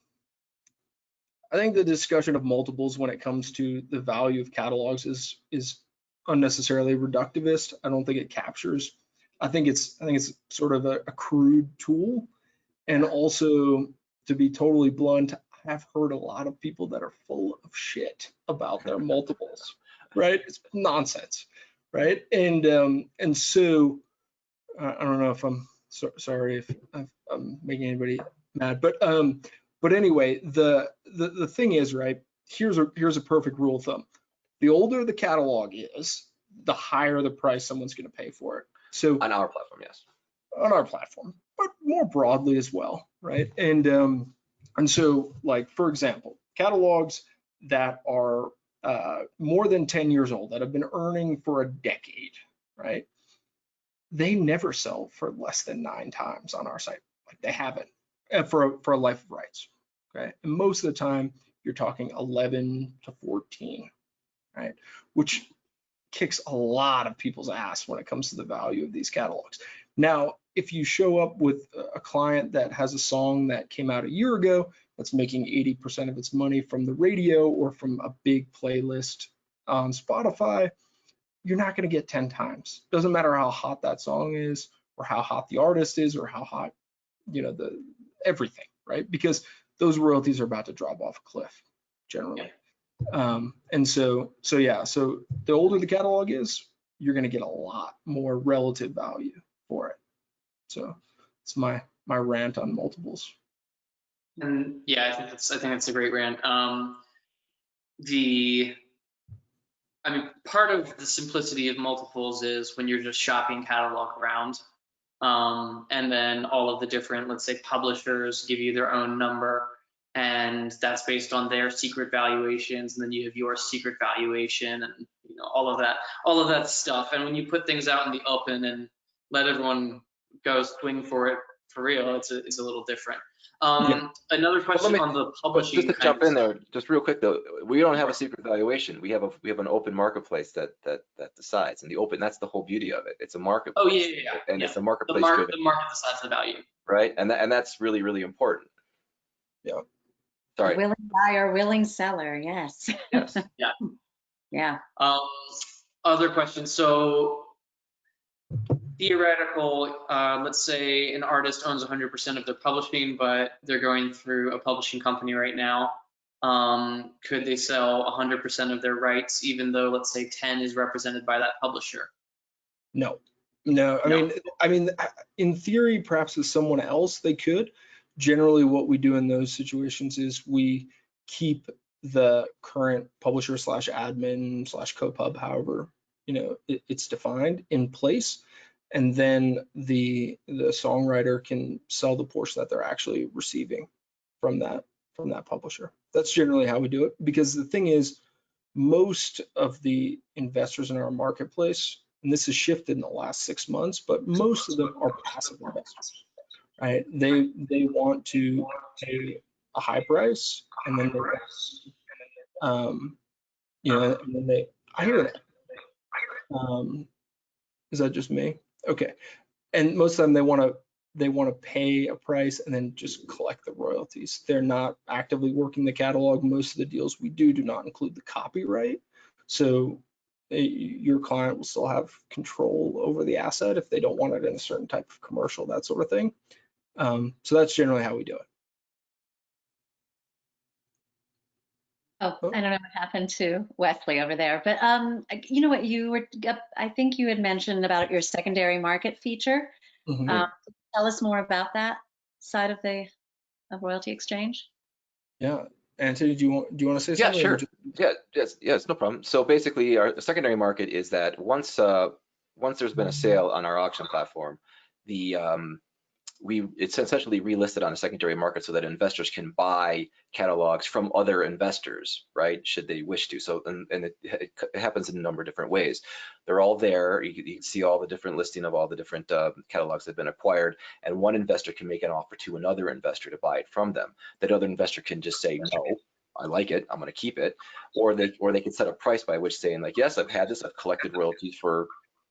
discussion of multiples when it comes to the value of catalogs is unnecessarily reductivist. I don't think it captures. I think it's sort of a crude tool, and also, to be totally blunt, I've heard a lot of people that are full of shit about their multiples. Right? It's nonsense. Right? And so I don't know if I'm sorry if I'm making anybody mad, but anyway, the thing is, right, here's a perfect rule of thumb. The older the catalog is, the higher the price someone's going to pay for it. So on our platform, yes. On our platform, but more broadly as well, right? And so, like, for example, catalogs that are more than 10 years old, that have been earning for a decade, right? They never sell for less than 9 times on our site. Like, they haven't for a life of rights. Okay, and most of the time you're talking 11 to 14, right? Which kicks a lot of people's ass when it comes to the value of these catalogs. Now, if you show up with a client that has a song that came out a year ago that's making 80% of its money from the radio or from a big playlist on Spotify, you're not going to get 10 times. Doesn't matter how hot that song is, or how hot the artist is, or how hot, the everything, right? Because those royalties are about to drop off a cliff generally. And so the older the catalog is, you're going to get a lot more relative value for it. So it's my rant on multiples. And yeah, I think that's a great rant. Part of the simplicity of multiples is when you're just shopping catalog around, and then all of the different, let's say, publishers give you their own number, and that's based on their secret valuations, and then you have your secret valuation, and all of that stuff. And when you put things out in the open and let everyone go swing for it for real, it's a little different. Another question on the publishing. Just to jump in there, just real quick though, we don't have a secret valuation. We have an open marketplace that decides, and that's the whole beauty of it. It's a marketplace. Oh yeah. And it's a marketplace driven. The market decides the value. Right, and that's really, really important. Yeah. Sorry. Willing buyer, willing seller. Yes. Yes. Yeah. Yeah. Other questions. So theoretical, let's say an artist owns 100% of their publishing, but they're going through a publishing company right now. Could they sell 100% of their rights, even though, let's say, 10 is represented by that publisher? No. No. I mean, in theory, perhaps with someone else they could. Generally, what we do in those situations is we keep the current publisher slash admin slash co-pub, however it's defined, in place, and then the songwriter can sell the portion that they're actually receiving from that publisher. That's generally how we do it, because the thing is, most of the investors in our marketplace, and this has shifted in the last 6 months, but most of them are passive investors, right? They want to pay a high price, and then they and then I hear that. Is that just me? Okay. And most of them, they want to pay a price and then just collect the royalties. They're not actively working the catalog. Most of the deals we do not include the copyright. So your client will still have control over the asset if they don't want it in a certain type of commercial, that sort of thing. So that's generally how we do it. Oh, I don't know what happened to Wesley over there, but you know what, I think you had mentioned about your secondary market feature. Mhm. Tell us more about that side of royalty exchange. Yeah, Anthony, do you want to say Yeah, something? sure. Yeah, yes, no problem. So basically, our secondary market is that once there's been a sale on our auction platform, the it's essentially relisted on a secondary market so that investors can buy catalogs from other investors, right? Should they wish to. So and it happens in a number of different ways. They're all there. You can see all the different listing of all the different catalogs that have been acquired, and one investor can make an offer to another investor to buy it from them. That other investor can just say, no, I like it, I'm going to keep it, or they can set a price by which saying like, yes, I've had this, I've collected royalties for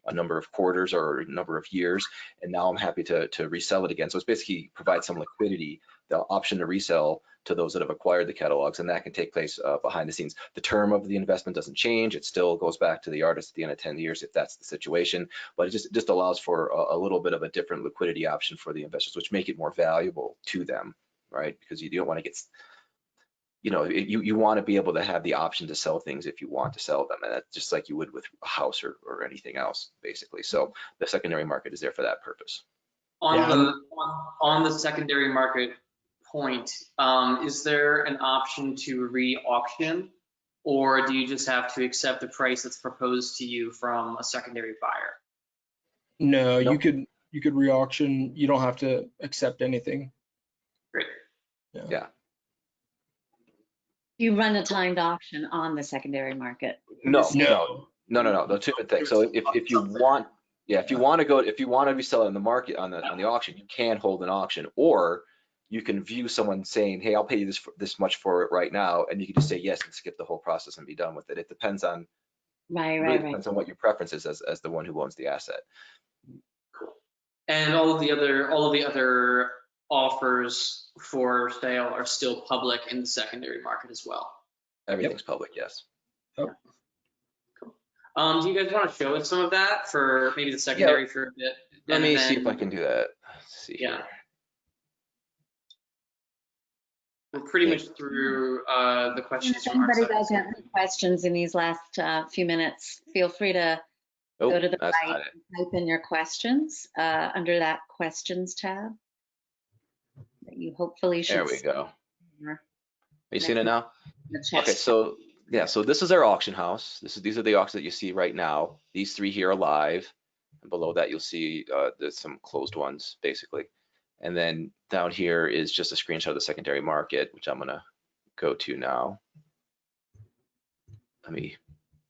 a number of quarters or a number of years, and now I'm happy to resell it again. So it's basically provides some liquidity, the option to resell to those that have acquired the catalogs, and that can take place behind the scenes. The term of the investment doesn't change. It still goes back to the artist at the end of 10 years if that's the situation, but it just allows for a little bit of a different liquidity option for the investors, which make it more valuable to them, right? Because you don't want to get, you want to be able to have the option to sell things if you want to sell them, and that's just like you would with a house or anything else, basically. So the secondary market is there for that purpose. On the secondary market point, is there an option to re-auction, or do you just have to accept the price that's proposed to you from a secondary buyer? No, Nope. you could re-auction. You don't have to accept anything. Great. Yeah. You run a timed auction on the secondary market. No. Those two different things. So if you want, if you want to resell it in the market on the auction, you can hold an auction, or you can view someone saying, hey, I'll pay you this much for it right now, and you can just say yes and skip the whole process and be done with it. It depends on depends on what your preference is as the one who owns the asset. Cool. And all of the other offers for sale are still public in the secondary market as well. Everything's public, yes. Yep. Cool. Do you guys want to show us some of that for maybe the secondary for a bit? Let me see if I can do that. Let's see here. We're pretty much through the questions If from our anybody side. does have any questions in these last few minutes, feel free to go to the right and type in your questions under that questions tab that you hopefully should. There we go. Are you seeing it now? Okay, so yeah, so this is our auction house. These are the auctions that you see right now. These three here are live, and below that you'll see there's some closed ones basically. And then down here is just a screenshot of the secondary market, which I'm gonna go to now. Let me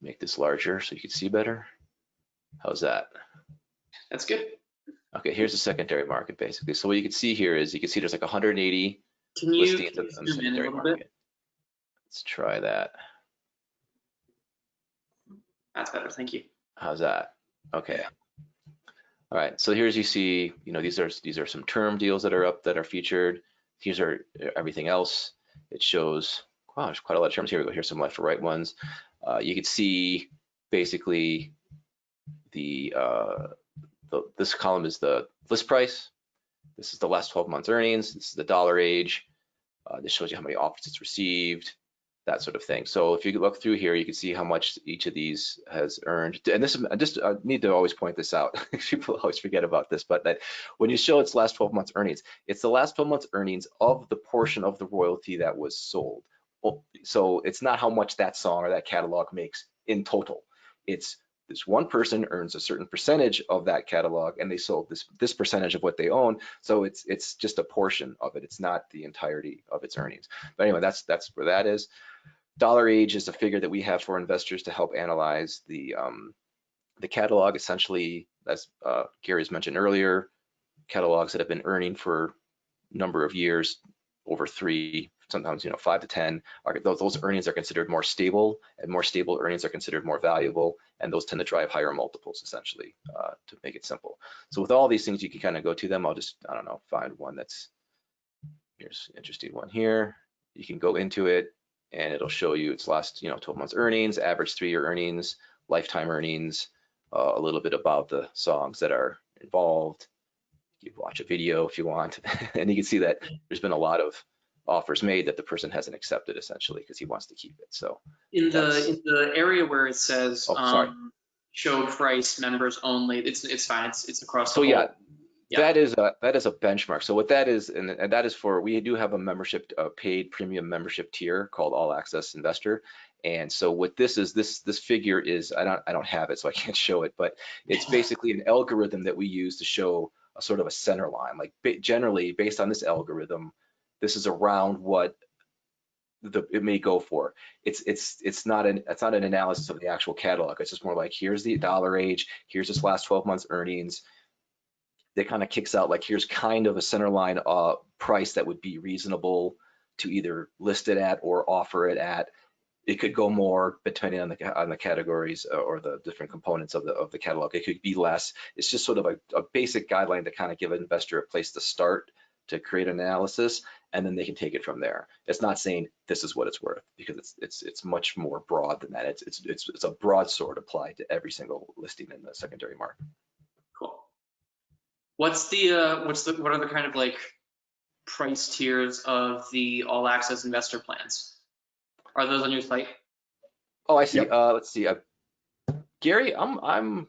make this larger so you can see better. How's that? That's good. Okay, here's the secondary market basically. So what you can see here is there's like 180 listings on the secondary market. Let's try that. That's better, thank you. How's that? Okay. All right, so here's you see, these are some term deals that are up that are featured. These are everything else. It shows, wow, there's quite a lot of terms. Here we go. Here's some left to right ones. You can see basically this column is the list price. This is the last 12 months earnings. This is the dollar age. This shows you how many offers it's received. that sort of thing. So if you look through here, you can see how much each of these has earned. And this is just I need to always point this out. People always forget about this, but that when you show its last 12 months earnings, it's the last 12 months earnings of the portion of the royalty that was sold. So it's not how much that song or that catalog makes in total. It's this one person earns a certain percentage of that catalog, and they sold this percentage of what they own. So it's just a portion of it. It's not the entirety of its earnings. But anyway, that's where that is. Dollar age is a figure that we have for investors to help analyze the catalog. Essentially, as Gary's mentioned earlier, catalogs that have been earning for a number of years, over 3, sometimes 5 to 10, those earnings are considered more stable, and more stable earnings are considered more valuable, and those tend to drive higher multiples, essentially, to make it simple. So with all these things, you can kind of go to them. I'll just, I don't know, find one that's, here's an interesting one here. You can go into it, and it'll show you its last 12 months earnings, average 3-year earnings, lifetime earnings, a little bit about the songs that are involved. You can watch a video if you want, and you can see that there's been a lot of offers made that the person hasn't accepted, essentially, because he wants to keep it. So in the area where it says show price members only, it's fine. It's across the whole. Yeah. That is a benchmark. So what that is, and that is for, we do have a membership, a paid premium membership tier called All Access Investor. And so what this is, this figure is, I don't have it, so I can't show it, but it's basically an algorithm that we use to show a sort of a center line. Like generally, based on this algorithm, this is around what it may go for. It's not an analysis of the actual catalog. It's just more like, here's the dollar age, here's this last 12 months earnings. That kind of kicks out like, here's kind of a center line price that would be reasonable to either list it at or offer it at. It could go more depending on the categories or the different components of the catalog. It could be less. It's just sort of a basic guideline to kind of give an investor a place to start to create an analysis, and then they can take it from there. It's not saying this is what it's worth, because it's much more broad than that. It's a broad sword applied to every single listing in the secondary market. Cool. What are the kind of like price tiers of the all access investor plans? Are those on your site? Oh, I see. Yep. Let's see. Gary, I'm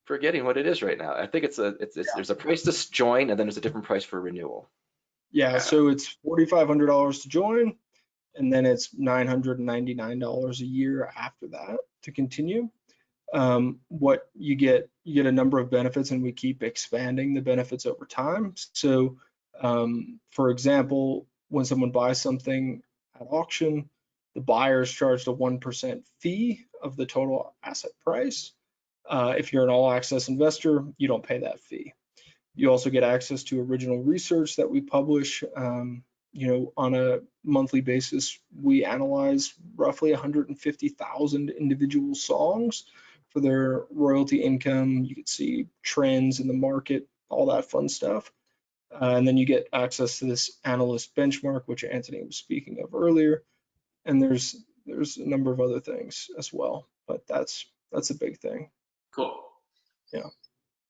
forgetting what it is right now. I think there's a price to join, and then there's a different price for renewal. Yeah, so it's $4,500 to join, and then it's $999 a year after that to continue. What you get a number of benefits, and we keep expanding the benefits over time. So for example, when someone buys something at auction, the buyer is charged a 1% fee of the total asset price. If you're an all access investor, you don't pay that fee. You also get access to original research that we publish. On a monthly basis, we analyze roughly 150,000 individual songs for their royalty income. You can see trends in the market, all that fun stuff. And then you get access to this analyst benchmark, which Anthony was speaking of earlier. And there's a number of other things as well, but that's a big thing. Cool. Yeah.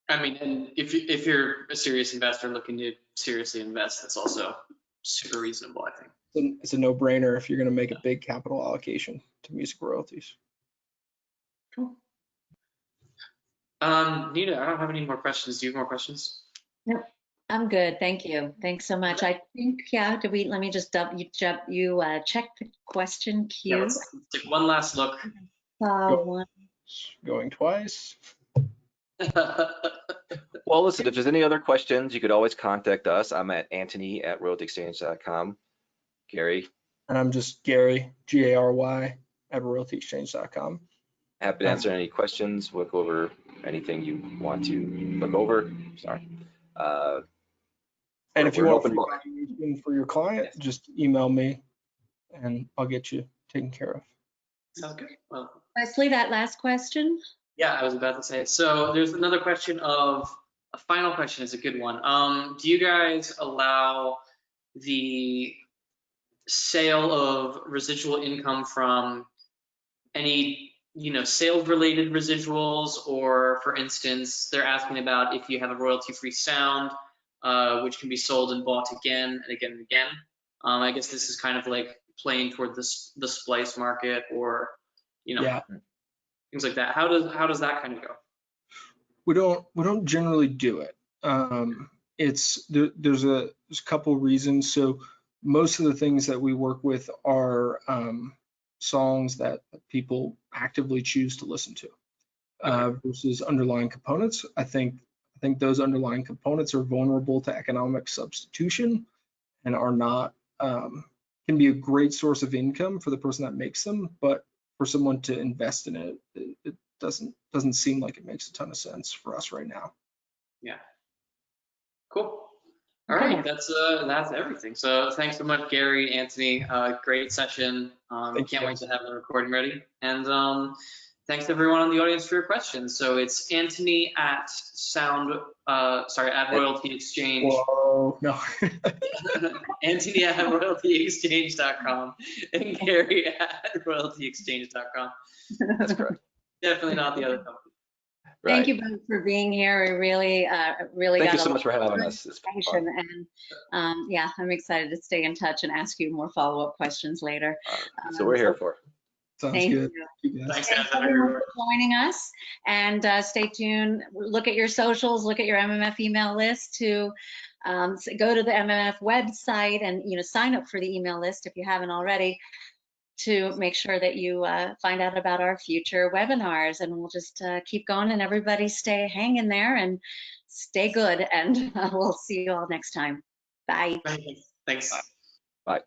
I mean, and if you're a serious investor looking to seriously invest, that's also super reasonable, I think. It's a no-brainer if you're going to make a big capital allocation to music royalties. Cool. Nita, I don't have any more questions. Do you have more questions? Nope, I'm good. Thank you. Thanks so much. I think, let me just check the question queue. Yeah, let's take one last look. One. Going twice. Well, listen, if there's any other questions, you could always contact us. I'm at Anthony@royaltyexchange.com. Gary? And I'm just Gary, Gary, at royaltyexchange.com. Happy to answer any questions, look over anything you want to look over. Sorry. And if you want free valuation for your client, just email me and I'll get you taken care of. Sounds good. Well, Wesley, that last question. yeah, I was about to say. So there's another question of a final question is a good one. Do you guys allow the sale of residual income from any, sales related residuals, or for instance, they're asking about if you have a royalty free sound, which can be sold and bought again and again and again. I guess this is kind of like playing toward the splice market, or Yeah. things like that. How does that kind of go? We don't generally do it. There's a couple reasons. So most of the things that we work with are songs that people actively choose to listen to versus underlying components. I think those underlying components are vulnerable to economic substitution and are not can be a great source of income for the person that makes them, but for someone to invest in it, it doesn't seem like it makes a ton of sense for us right now. Yeah. Cool. All right, that's everything. So thanks so much, Gary, Anthony. Great session. Can't wait to have the recording ready. And thanks everyone in the audience for your questions. So it's Anthony at Royalty Exchange. Whoa, no. Anthony at royaltyexchange.com and Gary at royaltyexchange.com. That's correct. Definitely not the other company. Right. Thank you both for being here. We really Thank you so much for having us. It's been fun. And yeah, I'm excited to stay in touch and ask you more follow-up questions later. So we're here for. Sounds Thank good. you. Thanks, Thanks everyone for joining us, and stay tuned. Look at your socials, look at your MMF email list to go to the MMF website and sign up for the email list if you haven't already, to make sure that you find out about our future webinars, and we'll just keep going, and everybody stay hanging there and stay good, and we'll see you all next time. Bye. Thanks. Bye.